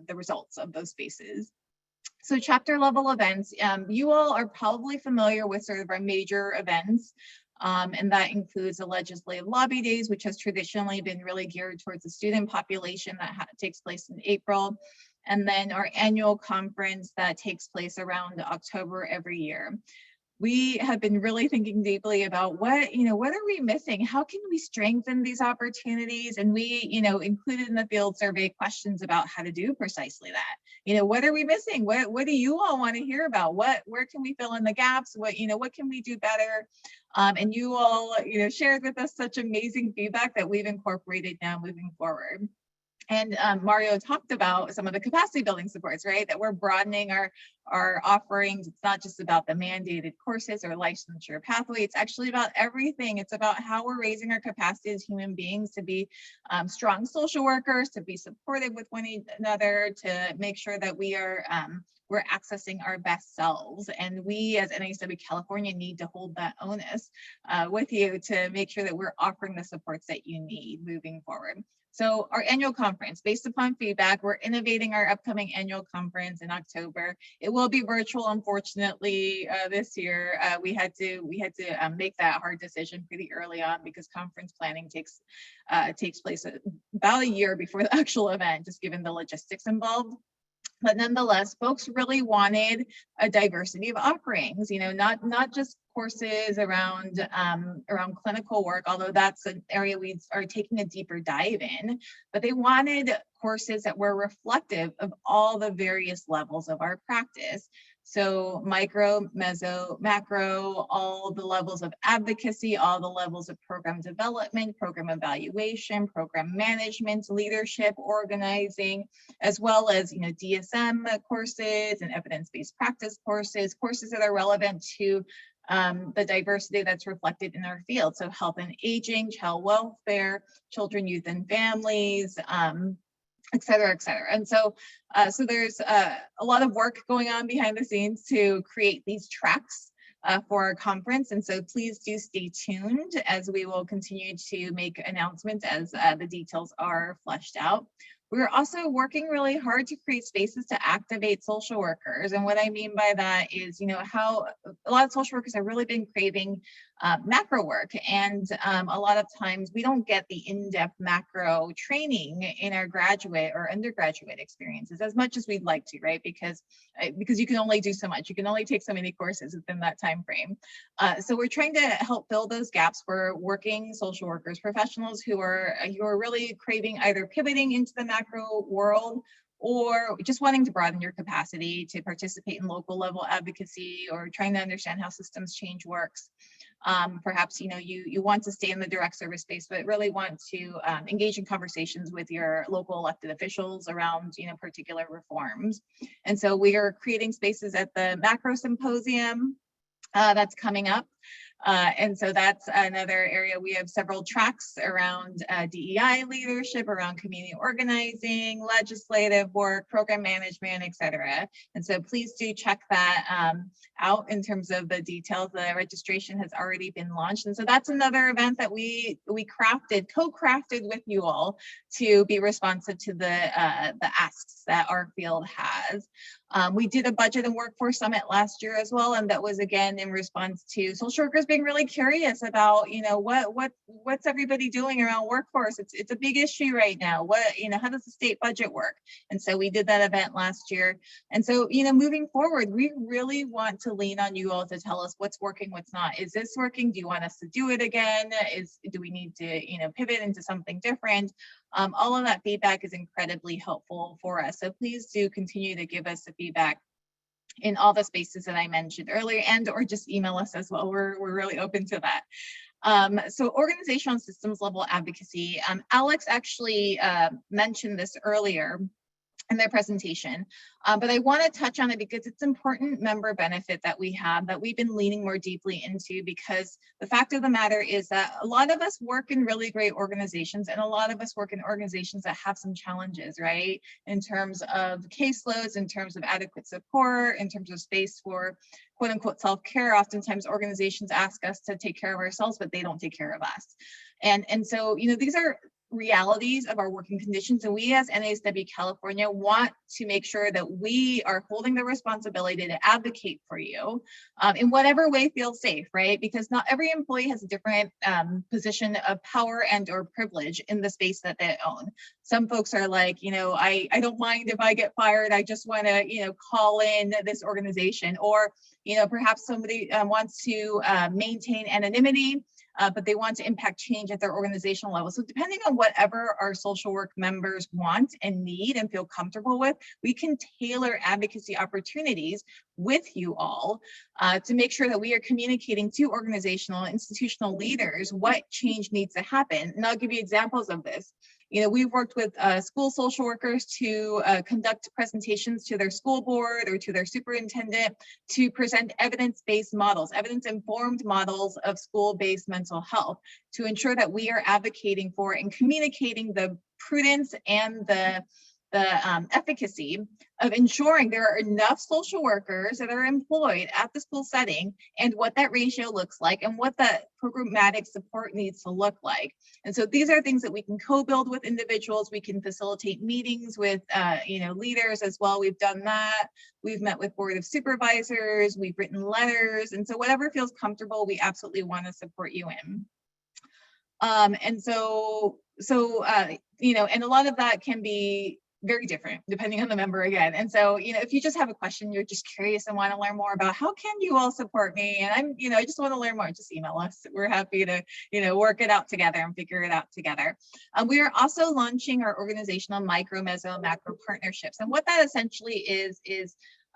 the results of those spaces. So chapter level events, you all are probably familiar with sort of our major events, and that includes the legislative lobby days, which has traditionally been really geared towards the student population, that takes place in April. And then our annual conference that takes place around October every year. we have been really thinking deeply about what are we missing? How can we strengthen these opportunities? And we, included in the field survey questions about how to do precisely that. What are we missing? What do you all want to hear about? Where can we fill in the gaps? What can we do better? And you all, shared with us such amazing feedback that we've incorporated now moving forward. And Mario talked about some of the capacity building supports, right? That we're broadening our offerings. It's not just about the mandated courses or licensure pathway. It's actually about everything. It's about how we're raising our capacity as human beings to be strong social workers, to be supportive with one another, to make sure that we're accessing our best selves. And we as NASW California need to hold that onus with you to make sure that we're offering the supports that you need moving forward. So our annual conference, based upon feedback, we're innovating our upcoming annual conference in October. It will be virtual, unfortunately, this year. We had to make that hard decision pretty early on because conference planning takes place about a year before the actual event, just given the logistics involved. But nonetheless, folks really wanted a diversity of offerings, not just courses around clinical work, although that's an area we are taking a deeper dive in, but they wanted courses that were reflective of all the various levels of our practice. So micro, meso, macro, all the levels of advocacy, all the levels of program development, program evaluation, program management, leadership, organizing, as well as DSM courses and evidence-based practice courses that are relevant to the diversity that's reflected in our field. So health and aging, child welfare, children, youth, and families, et cetera, et cetera. And so there's a lot of work going on behind the scenes to create these tracks for our conference. And so please do stay tuned as we will continue to make announcements as the details are fleshed out. We're also working really hard to create spaces to activate social workers. And what I mean by that is, how a lot of social workers have really been craving macro work. And a lot of times we don't get the in-depth macro training in our graduate or undergraduate experiences as much as we'd like to, right? Because you can only do so much. You can only take so many courses within that time frame. So we're trying to help fill those gaps for working social workers, professionals who are really craving either pivoting into the macro world or just wanting to broaden your capacity to participate in local level advocacy or trying to understand how systems change works. Perhaps you want to stay in the direct service space, but really want to engage in conversations with your local elected officials around particular reforms. And so we are creating spaces at the Macro Symposium that's coming up. And so that's another area. We have several tracks around DEI leadership, around community organizing, legislative work, program management, et cetera. And so please do check that out in terms of the details. The registration has already been launched. And so that's another event that we co-crafted with you all to be responsive to the asks that our field has. We did a budget and workforce summit last year as well, and that was again in response to social workers being really curious about, what's everybody doing around workforce? It's a big issue right now. How does the state budget work? And so we did that event last year. And so, moving forward, we really want to lean on you all to tell us what's working, what's not. Is this working? Do you want us to do it again? Do we need to, pivot into something different? All of that feedback is incredibly helpful for us. So please do continue to give us the feedback in all the spaces that I mentioned earlier, and or just email us as well. We're really open to that. So organizational and systems level advocacy. Alex actually mentioned this earlier in their presentation, but I want to touch on it because it's important member benefit that we have that we've been leaning more deeply into, because the fact of the matter is that a lot of us work in really great organizations, and a lot of us work in organizations that have some challenges, right? In terms of caseloads, in terms of adequate support, in terms of space for quote unquote self-care. Oftentimes organizations ask us to take care of ourselves, but they don't take care of us. And so, these are realities of our working conditions, and we as NASW California want to make sure that we are holding the responsibility to advocate for you in whatever way feels safe, right? Because not every employee has a different position of power and or privilege in the space that they own. Some folks are like, you know, I don't mind if I get fired, I just want to, you know, call in this organization. Or, you know, perhaps somebody wants to maintain anonymity, but they want to impact change at their organizational level. So depending on whatever our social work members want and need and feel comfortable with, we can tailor advocacy opportunities with you all to make sure that we are communicating to organizational and institutional leaders what change needs to happen. And I'll give you examples of this. You know, we've worked with school social workers to conduct presentations to their school board or to their superintendent to present evidence-based models, evidence-informed models of school-based mental health to ensure that we are advocating for and communicating the prudence and the efficacy of ensuring there are enough social workers that are employed at the school setting and what that ratio looks like and what that programmatic support needs to look like. And so these are things that we can co-build with individuals. We can facilitate meetings with you know, leaders as well. We've done that. We've met with board of supervisors, we've written letters. And so whatever feels comfortable, we absolutely want to support you in. And so you know, and a lot of that can be very different depending on the member again. And so, you know, if you just have a question, you're just curious and want to learn more about how can you all support me? And I'm, you know, I just want to learn more, just email us. We're happy to, you know, work it out together and figure it out together. We are also launching our organizational micro, meso, macro partnerships. And what that essentially is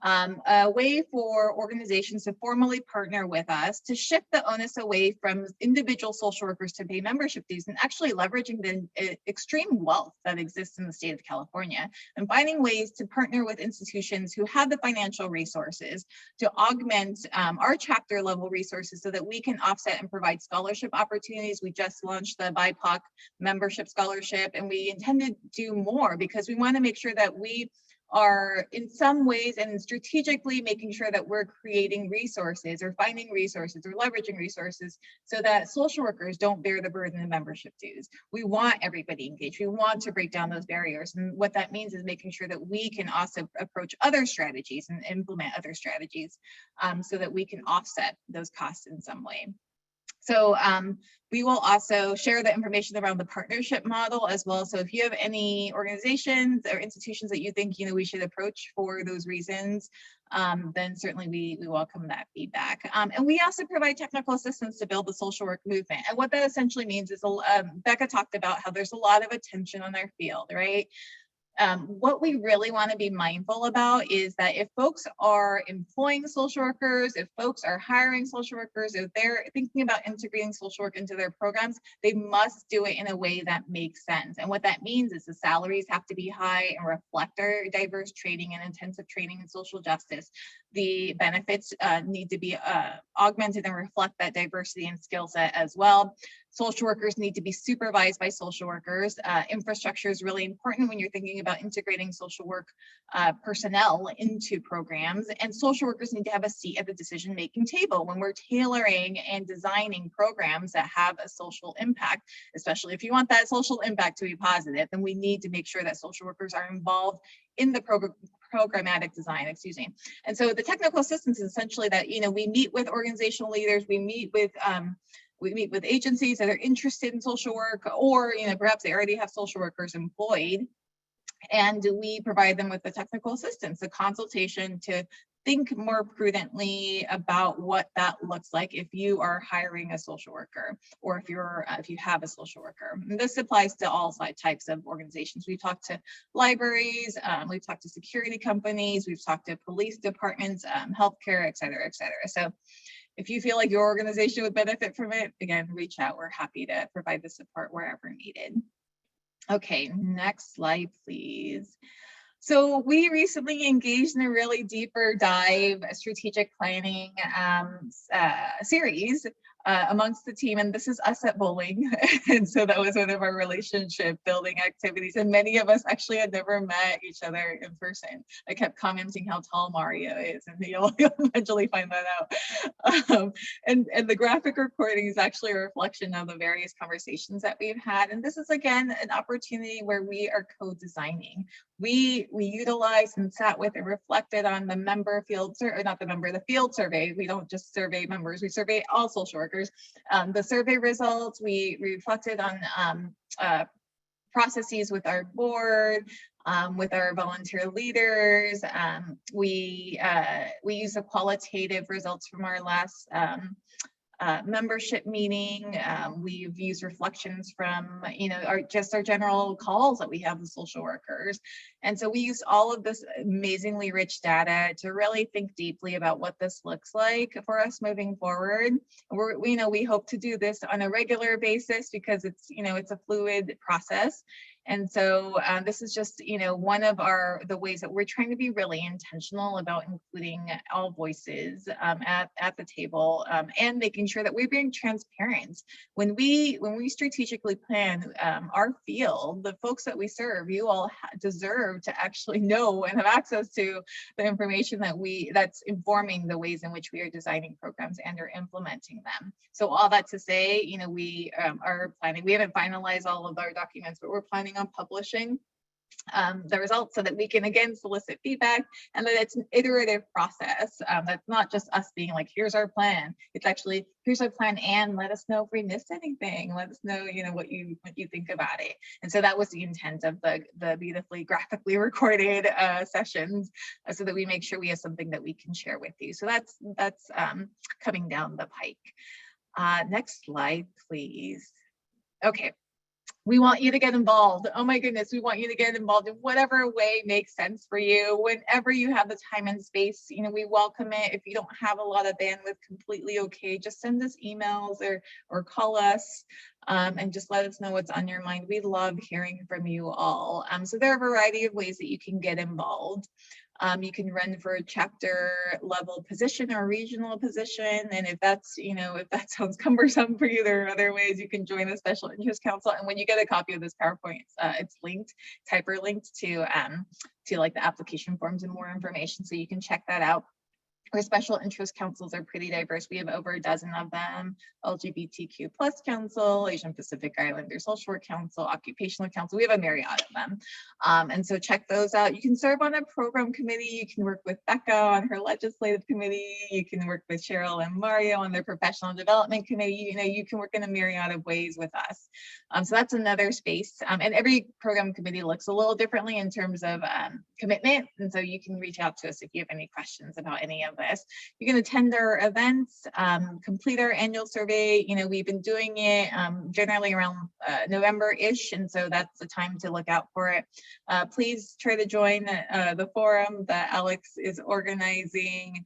a way for organizations to formally partner with us to shift the onus away from individual social workers to pay membership dues and actually leveraging the extreme wealth that exists in the state of California and finding ways to partner with institutions who have the financial resources to augment our chapter level resources so that we can offset and provide scholarship opportunities. We just launched the BIPOC membership scholarship, and we intend to do more because we want to make sure that we are in some ways and strategically making sure that we're creating resources or finding resources or leveraging resources so that social workers don't bear the burden of membership dues. We want everybody engaged. We want to break down those barriers. And what that means is making sure that we can also approach other strategies and implement other strategies so that we can offset those costs in some way. So we will also share the information around the partnership model as well. So if you have any organizations or institutions that you think, you know, we should approach for those reasons, then certainly we welcome that feedback. And we also provide technical assistance to build the social work movement. And what that essentially means is, Becca talked about how there's a lot of attention on our field, right? What we really want to be mindful about is that if folks are employing social workers, if folks are hiring social workers, if they're thinking about integrating social work into their programs, they must do it in a way that makes sense. And what that means is the salaries have to be high and reflect our diverse training and intensive training in social justice. The benefits need to be augmented and reflect that diversity and skill set as well. Social workers need to be supervised by social workers. Infrastructure is really important when you're thinking about integrating social work personnel into programs, and social workers need to have a seat at the decision-making table when we're tailoring and designing programs that have a social impact. Especially if you want that social impact to be positive, then we need to make sure that social workers are involved in the programmatic design, excuse me. And so the technical assistance is essentially that, you know, we meet with organizational leaders, we meet with agencies that are interested in social work, or, you know, perhaps they already have social workers employed, and we provide them with the technical assistance, the consultation to think more prudently about what that looks like if you are hiring a social worker, or if you have a social worker. And this applies to all types of organizations. We've talked to libraries, we've talked to security companies, we've talked to police departments, healthcare, et cetera, et cetera. So if you feel like your organization would benefit from it, again, reach out. We're happy to provide the support wherever needed. Okay, next slide, please. So we recently engaged in a really deeper dive strategic planning series amongst the team, and this is us at bowling. And so that was one of our relationship building activities. And many of us actually had never met each other in person. I kept commenting how tall Mario is, and you'll eventually find that out. And the graphic recording is actually a reflection of the various conversations that we've had. And this is, again, an opportunity where we are co-designing. We utilized and sat with and reflected on the member field, or not the member, the field survey. We don't just survey members, we survey all social workers. The survey results, we reflected on processes with our board, with our volunteer leaders. We use the qualitative results from our last membership meeting. We've used reflections from, our general calls that we have with social workers. And so we use all of this amazingly rich data to really think deeply about what this looks like for us moving forward. We hope to do this on a regular basis because it's a fluid process. And so this is just, one of the ways that we're trying to be really intentional about including all voices at the table, and making sure that we're being transparent. When we strategically plan our field, the folks that we serve, you all deserve to actually know and have access to the information that's informing the ways in which we are designing programs and are implementing them. So all that to say, we are planning, we haven't finalized all of our documents, but we're planning on publishing the results so that we can again solicit feedback, and that it's an iterative process. That's not just us being like, here's our plan. It's actually, here's our plan, and let us know if we missed anything. Let us know, what you think about it. And so that was the intent of the beautifully graphically recorded sessions, so that we make sure we have something that we can share with you. So that's coming down the pike. Next slide, please. Okay. We want you to get involved. Oh my goodness, we want you to get involved in whatever way makes sense for you. Whenever you have the time and space, we welcome it. If you don't have a lot of bandwidth, completely okay. Just send us emails or call us, and just let us know what's on your mind. We love hearing from you all. So there are a variety of ways that you can get involved. You can run for a chapter level position or regional position. And if that's, if that sounds cumbersome for you, there are other ways. You can join the special interest council. And when you get a copy of this PowerPoint, it's linked, hyperlinked to like the application forms and more information. So you can check that out. Our special interest councils are pretty diverse. We have over a dozen of them: LGBTQ+ council, Asian Pacific Islander social work council, occupational council. We have a myriad of them. And so check those out. You can serve on a program committee. You can work with Becca on her legislative committee. You can work with Cheryl and Mario on their professional development committee. You can work in a myriad of ways with us. So that's another space. And every program committee looks a little differently in terms of commitment. And so you can reach out to us if you have any questions about any of this. You can attend our events, complete our annual survey. We've been doing it generally around November-ish, and so that's the time to look out for it. Please try to join the forum that Alex is organizing.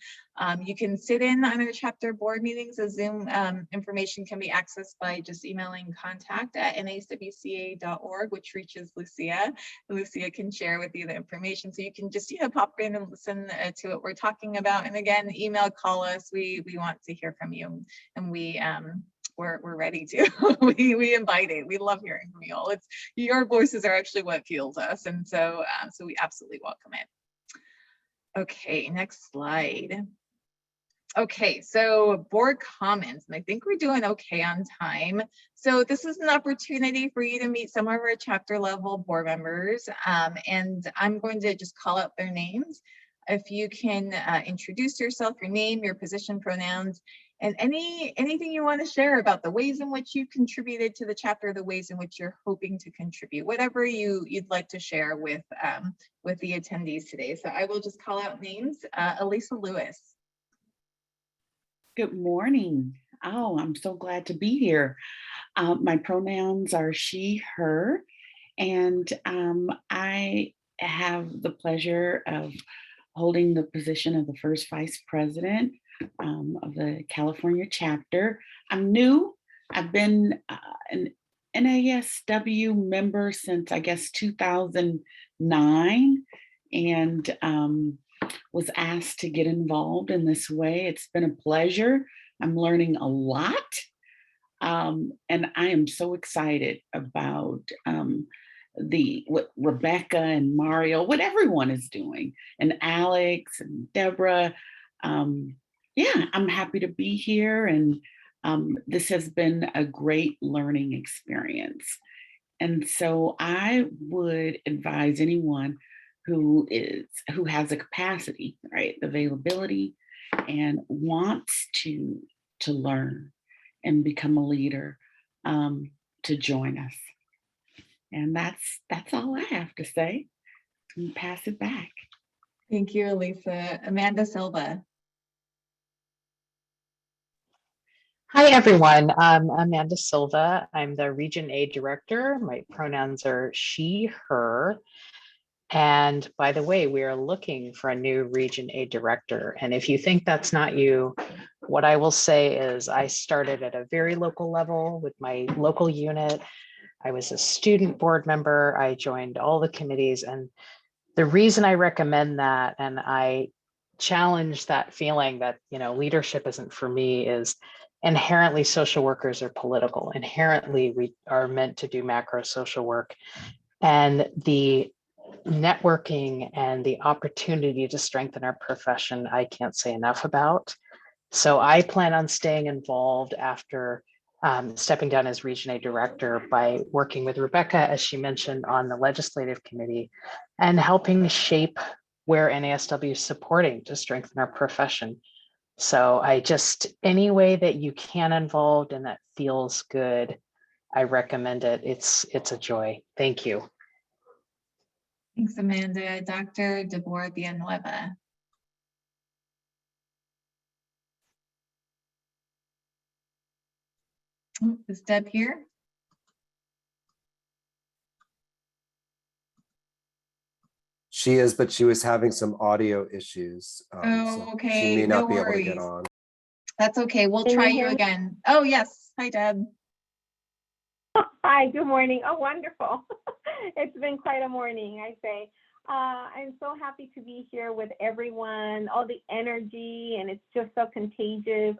You can sit in on our chapter board meetings. The Zoom information can be accessed by just emailing contact@NASW-CA.org, which reaches Lucia. Lucia can share with you the information, so you can just pop in and listen to what we're talking about. And again, email, call us. We want to hear from you, and we're ready to. we invite it. We love hearing from you all. Your voices are actually what fuels us, and so we absolutely welcome it. Okay, next slide. Okay, so board comments, and I think we're doing okay on time. So this is an opportunity for you to meet some of our chapter level board members, and I'm going to just call out their names. If you can introduce yourself, your name, your position, pronouns, and anything you want to share about the ways in which you contributed to the chapter, the ways in which you're hoping to contribute, whatever you'd like to share with the attendees today. So I will just call out names. Elisa Lewis. Good morning. Oh, I'm so glad to be here. My pronouns are she, her, and I have the pleasure of holding the position of the first vice president of the California chapter. I'm new. I've been an NASW member since, I guess, 2009, and was asked to get involved in this way. It's been a pleasure. I'm learning a lot. And I am so excited about what Rebecca and Mario, what everyone is doing, and Alex and Deborah. Yeah, I'm happy to be here, and this has been a great learning experience. And so I would advise anyone who has a capacity, right, availability, and wants to learn and become a leader, to join us. And that's all I have to say. And pass it back. Thank you, Elisa. Amanda Silva. Hi, everyone. I'm Amanda Silva. I'm the Region A Director. My pronouns are she, her. And by the way, we are looking for a new Region A Director. And if you think that's not you, what I will say is I started at a very local level with my local unit. I was a student board member. I joined all the committees. And the reason I recommend that, and I challenge that feeling that, leadership isn't for me, is inherently social workers are political. Inherently, we are meant to do macro social work. And the networking and the opportunity to strengthen our profession, I can't say enough about. So I plan on staying involved after stepping down as Region A Director by working with Rebecca, as she mentioned, on the legislative committee and helping shape where NASW is supporting to strengthen our profession. So any way that you can involved and that feels good, I recommend it. It's a joy. Thank you. Thanks, Amanda. Dr. Deborah Villanueva. Is Deb here? She is, but she was having some audio issues. Oh, okay. She may not No be able to get worries. on. That's okay. We'll Can you try hear you me? again. Oh, yes. Hi, Deb. Hi, good morning. Oh, wonderful. It's been quite a morning, I say. I'm so happy to be here with everyone, all the energy, and it's just so contagious.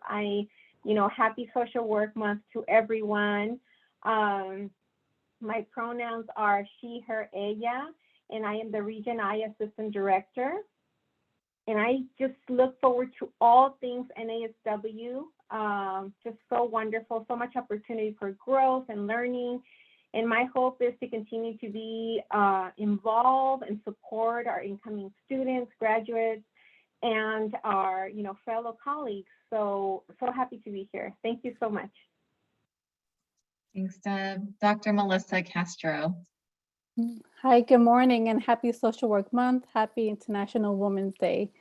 Happy Social Work Month to everyone. My pronouns are she, her, ella, and I am the Region I Assistant Director. And I just look forward to all things NASW. Just so wonderful, so much opportunity for growth and learning. And my hope is to continue to be involved and support our incoming students, graduates, and our fellow colleagues. So happy to be here. Thank you so much. Thanks, Deb. Dr. Melissa Castro. Hi, good morning, and happy Social Work Month. Happy International Women's Day.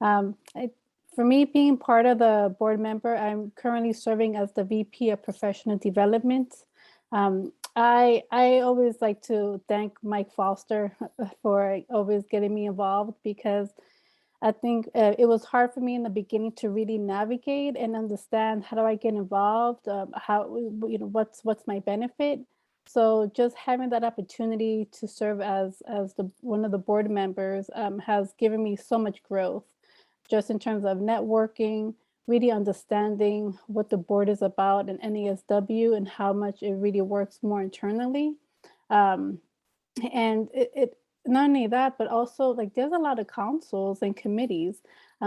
For me, being part of the board member, I'm currently serving as the VP of Professional Development. I always like to thank Mike Foster for always getting me involved, because I think it was hard for me in the beginning to really navigate and understand how do I get involved, what's my benefit. So just having that opportunity to serve as one of the board members has given me so much growth, just in terms of networking, really understanding what the board is about and NASW and how much it really works more internally. And it not only that, but also there's a lot of councils and committees.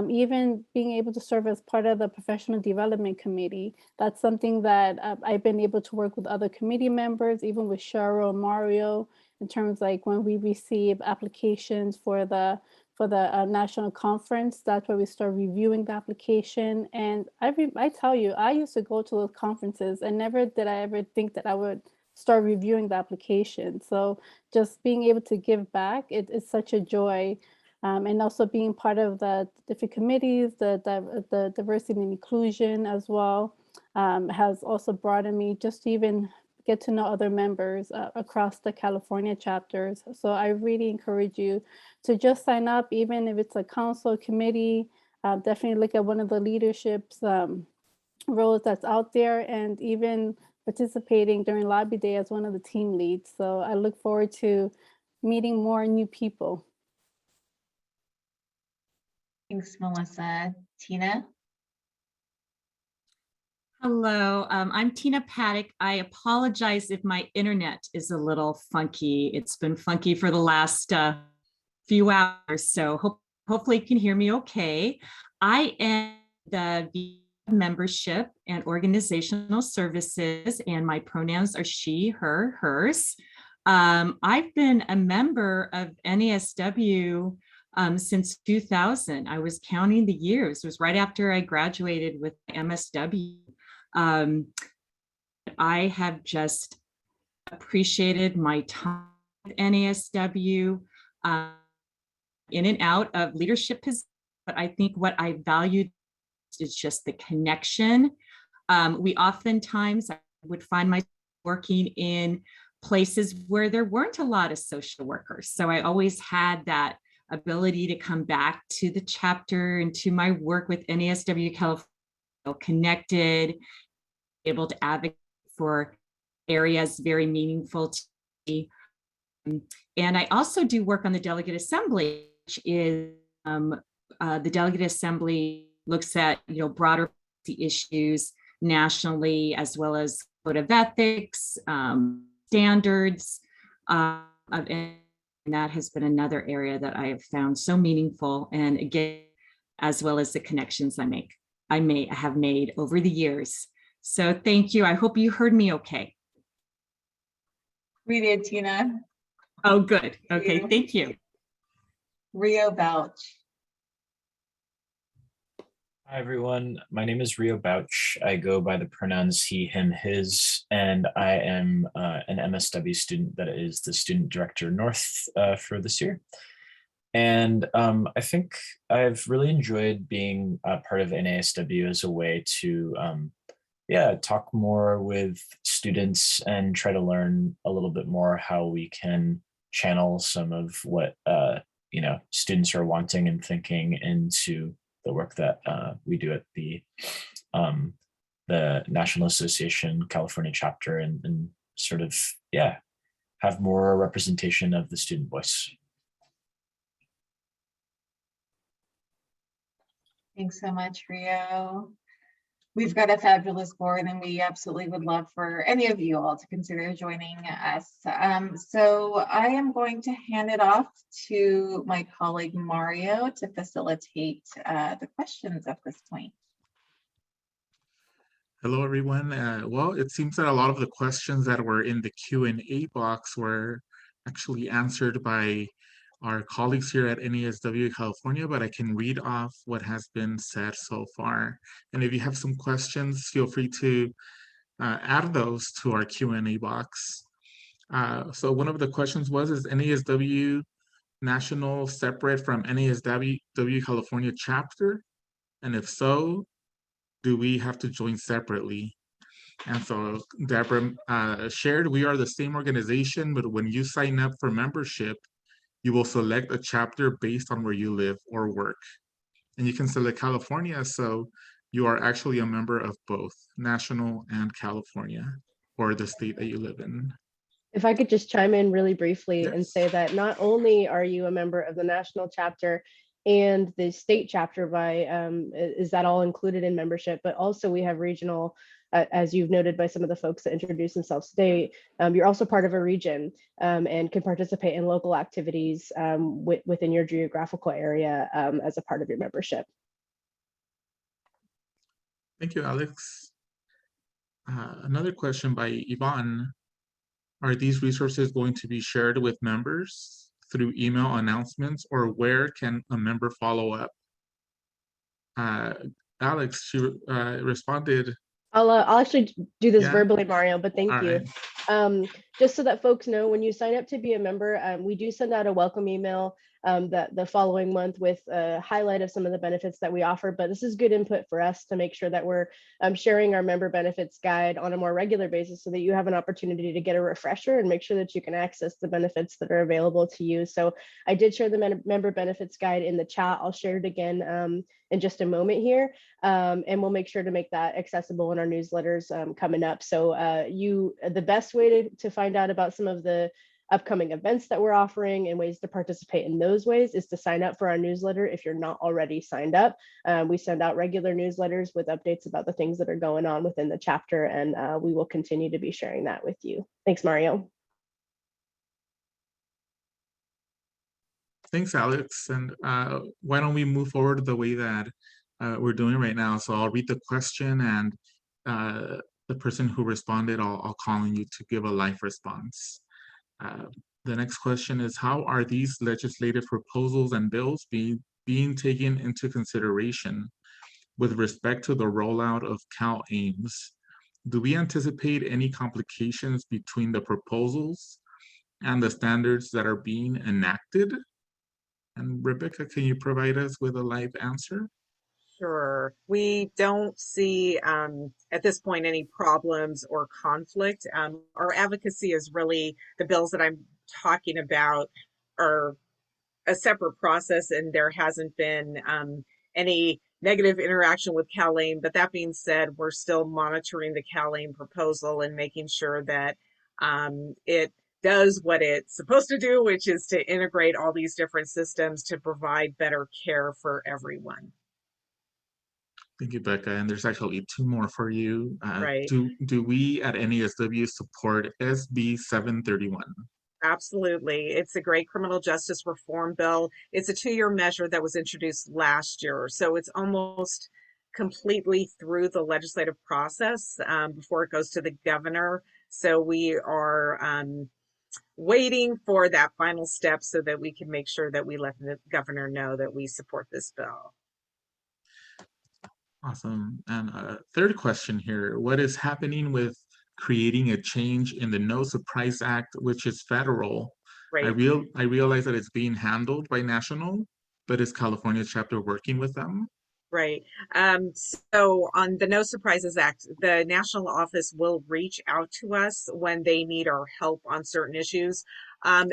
Even being able to serve as part of the professional development committee, that's something that I've been able to work with other committee members, even with Cheryl, Mario, in terms when we receive applications for the national conference. That's where we start reviewing the application. And I tell you, I used to go to those conferences and never did I ever think that I would start reviewing the application. So just being able to give back, it's such a joy. And also being part of the different committees, the diversity and inclusion as well, has also broadened me just to even get to know other members across the California chapters. So I really encourage you to just sign up, even if it's a council committee. Definitely look at one of the leadership's roles that's out there, and even participating during lobby day as one of the team leads. So I look forward to meeting more new people. Thanks, Melissa. Tina? Hello, I'm Tina Paddock. I apologize if my internet is a little funky. It's been funky for the last few hours, so hopefully you can hear me okay. I am the VP of Membership and Organizational Services, and my pronouns are she, her, hers. I've been a member of NASW since 2000. I was counting the years. It was right after I graduated with MSW. I have just appreciated my time at NASW, in and out of leadership positions, but I think what I valued is just the connection. We oftentimes, I would find myself working in places where there weren't a lot of social workers. So I always had that ability to come back to the chapter and to my work with NASW California, connected, able to advocate for areas very meaningful to me. And I also do work on the Delegate Assembly, which is the Delegate Assembly looks at broader issues nationally, as well as code of ethics, standards, and that has been another area that I have found so meaningful. And again, as well as the connections I have made over the years. So thank you. I hope you heard me okay. We did, Tina. Oh, good. Okay, thank you. Rio Bouch. Hi, everyone. My name is Rio Bouch. I go by the pronouns he, him, his, and I am an MSW student that is the student director North for this year. And I think I've really enjoyed being a part of NASW as a way to talk more with students and try to learn a little bit more how we can channel some of what students are wanting and thinking into the work that we do at the National Association California chapter, and sort of have more representation of the student voice. Thanks so much, Rio. We've got a fabulous board, and we absolutely would love for any of you all to consider joining us. So I am going to hand it off to my colleague Mario to facilitate the questions at this point. Hello, everyone. Well, it seems that a lot of the questions that were in the Q&A box were actually answered by our colleagues here at NASW California, but I can read off what has been said so far. And if you have some questions, feel free to add those to our Q&A box. So one of the questions was, is NASW National separate from NASW California chapter? And if so, do we have to join separately? And so Deborah shared, we are the same organization, but when you sign up for membership, you will select a chapter based on where you live or work. And you can select California, so you are actually a member of both national and California, or the state that you live in. If I could just chime in really briefly and say that not only are you a member of the national chapter and the state chapter is that all included in membership, but also we have regional, as you've noted by some of the folks that introduced themselves today, you're also part of a region and can participate in local activities within your geographical area as a part of your membership. Thank you, Alex. Another question by Yvonne. Are these resources going to be shared with members through email announcements, or where can a member follow up? Alex, she responded. I'll actually do this verbally, Mario, but thank you. Right. Just so that folks know, when you sign up to be a member, we do send out a welcome email the following month with a highlight of some of the benefits that we offer. But this is good input for us to make sure that we're sharing our member benefits guide on a more regular basis, so that you have an opportunity to get a refresher and make sure that you can access the benefits that are available to you. So I did share the member benefits guide in the chat. I'll share it again in just a moment here, and we'll make sure to make that accessible in our newsletters coming up. So the best way to find out about some of the upcoming events that we're offering and ways to participate in those ways is to sign up for our newsletter if you're not already signed up. We send out regular newsletters with updates about the things that are going on within the chapter, and we will continue to be sharing that with you. Thanks, Mario. Thanks, Alex. And why don't we move forward the way that we're doing right now? So I'll read the question, and the person who responded, I'll call on you to give a live response. The next question is, how are these legislative proposals and bills being taken into consideration with respect to the rollout of CalAIMS? Do we anticipate any complications between the proposals and the standards that are being enacted? And Rebecca, can you provide us with a live answer? Sure. We don't see at this point any problems or conflict. Our advocacy is really, the bills that I'm talking about are a separate process, and there hasn't been any negative interaction with CalAIM. But that being said, we're still monitoring the CalAIM proposal and making sure that it does what it's supposed to do, which is to integrate all these different systems to provide better care for everyone. Thank you, Becca. And there's actually two more for you. Right. Do we at NASW support SB 731? Absolutely. It's a great criminal justice reform bill. It's a 2-year measure that was introduced last year. So it's almost completely through the legislative process before it goes to the governor. So we are waiting for that final step so that we can make sure that we let the governor know that we support this bill. Awesome. And third question here, what is happening with creating a change in the No Surprise Act, which is federal? Right. I realize that it's being handled by national, but is California chapter working with them? Right. So on the No Surprises Act, the national office will reach out to us when they need our help on certain issues.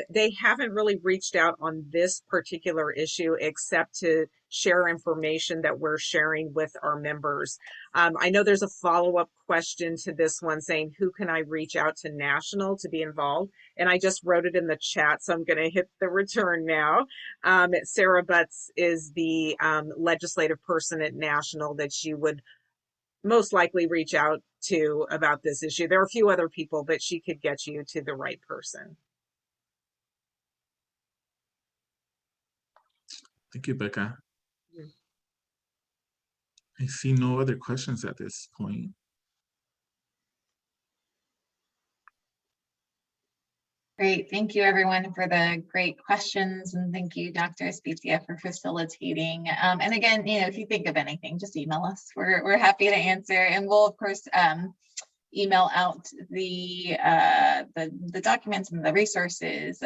They haven't really reached out on this particular issue except to share information that we're sharing with our members. I know there's a follow-up question to this one saying, who can I reach out to national to be involved? And I just wrote it in the chat, so I'm going to hit the return now. Sarah Butts is the legislative person at national that you would most likely reach out to about this issue. There are a few other people, but she could get you to the right person. Thank you, Becca. I see no other questions at this point. Great. Thank you, everyone, for the great questions. And thank you, Dr. Espizia, for facilitating. And again, if you think of anything, just email us. We're happy to answer. And we'll, of course, email out the documents and the resources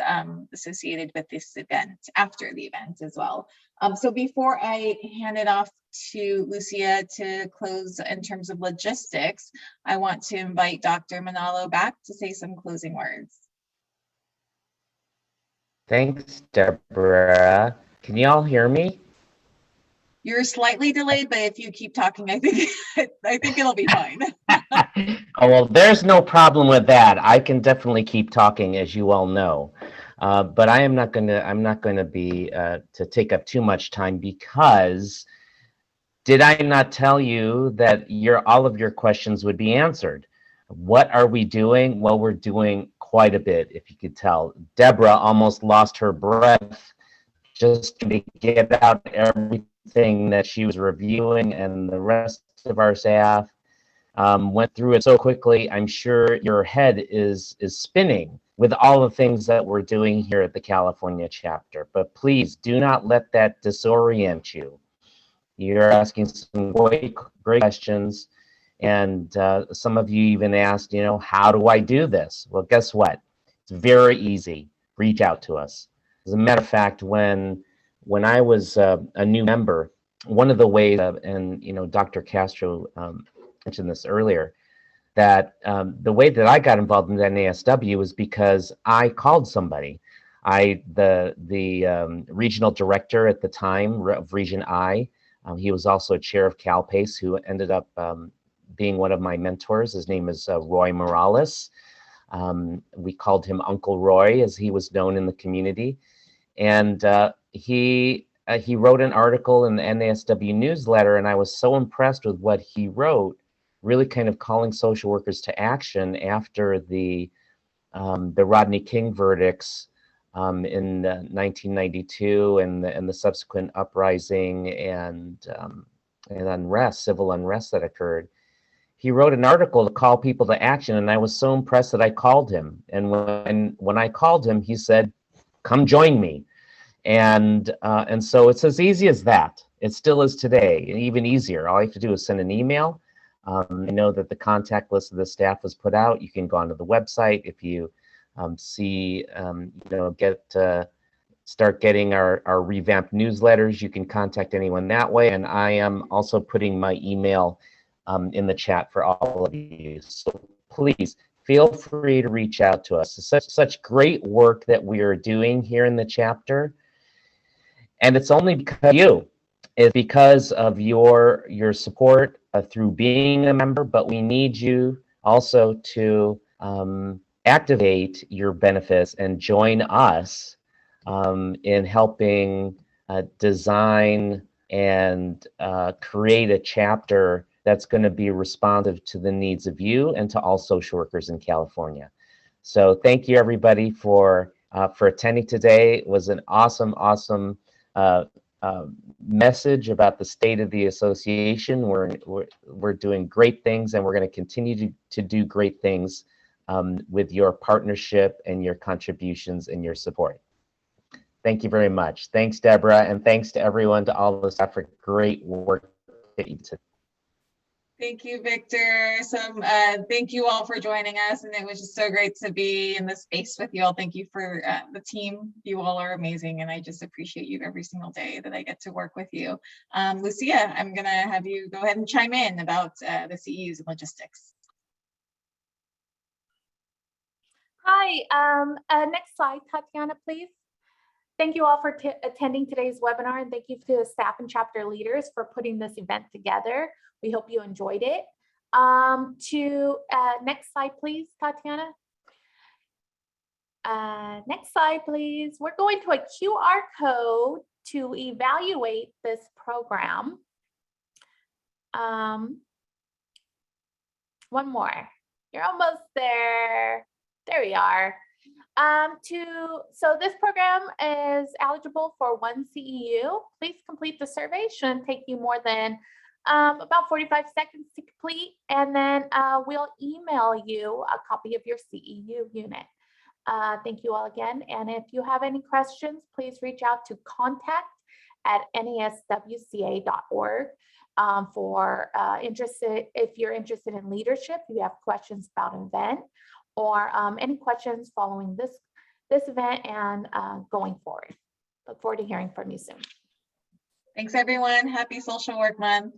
associated with this event after the event as well. So before I hand it off to Lucia to close in terms of logistics, I want to invite Dr. Manalo back to say some closing words. Thanks, Deborah. Can you all hear me? You're slightly delayed, but if you keep talking, I think it'll be fine. Oh, well, there's no problem with that. I can definitely keep talking, as you all know. But I'm not going to be to take up too much time, because did I not tell you that all of your questions would be answered? What are we doing? Well, we're doing quite a bit, if you could tell. Deborah almost lost her breath just to get out everything that she was reviewing, and the rest of our staff went through it so quickly. I'm sure your head is spinning with all the things that we're doing here at the California chapter. But please do not let that disorient you. You're asking some great questions. And some of you even asked, how do I do this? Well, guess what? It's very easy. Reach out to us. As a matter of fact, when I was a new member, one of the ways, and Dr. Castro mentioned this earlier, that the way that I got involved in the NASW was because I called somebody. The regional director at the time of Region I, he was also a chair of CalPACE, who ended up being one of my mentors. His name is Roy Morales. We called him Uncle Roy, as he was known in the community. And he wrote an article in the NASW newsletter, and I was so impressed with what he wrote, really kind of calling social workers to action after the Rodney King verdicts in 1992 and the subsequent uprising and unrest, civil unrest that occurred. He wrote an article to call people to action, and I was so impressed that I called him. And when I called him, he said, "Come join me." And so it's as easy as that. It still is today, and even easier. All you have to do is send an email. I know that the contact list of the staff was put out. You can go onto the website. If you start getting our revamped newsletters, you can contact anyone that way. And I am also putting my email in the chat for all of you. So please feel free to reach out to us. It's such great work that we are doing here in the chapter. And it's only because of you. It's because of your support through being a member, but we need you also to activate your benefits and join us in helping design and create a chapter that's going to be responsive to the needs of you and to all social workers in California. So thank you, everybody, for attending today. It was an awesome message about the state of the association. We're doing great things, and we're going to continue to do great things with your partnership and your contributions and your support. Thank you very much. Thanks, Deborah, and thanks to everyone, to all of the staff for great work that you did. Thank you, Victor. Thank you all for joining us, and it was just so great to be in the space with you all. Thank you for the team. You all are amazing, and I just appreciate you every single day that I get to work with you. Lucia, I'm gonna have you go ahead and chime in about the CEUs and logistics. Hi, next slide, Tatiana, please. Thank you all for attending today's webinar, and thank you to the staff and chapter leaders for putting this event together. We hope you enjoyed it. Next slide, please, Tatiana. Next slide, please. We're going to a QR code to evaluate this program. One more. You're almost there. There we are. So this program is eligible for 1 CEU. Please complete the survey. Shouldn't take you more than about 45 seconds to complete, and then we'll email you a copy of your CEU unit. Thank you all again, and if you have any questions, please reach out to contact@NASW-CA.org if you're interested in leadership, if you have questions about an event, or any questions following this event and going forward. Look forward to hearing from you soon. Thanks, everyone. Happy Social Work Month.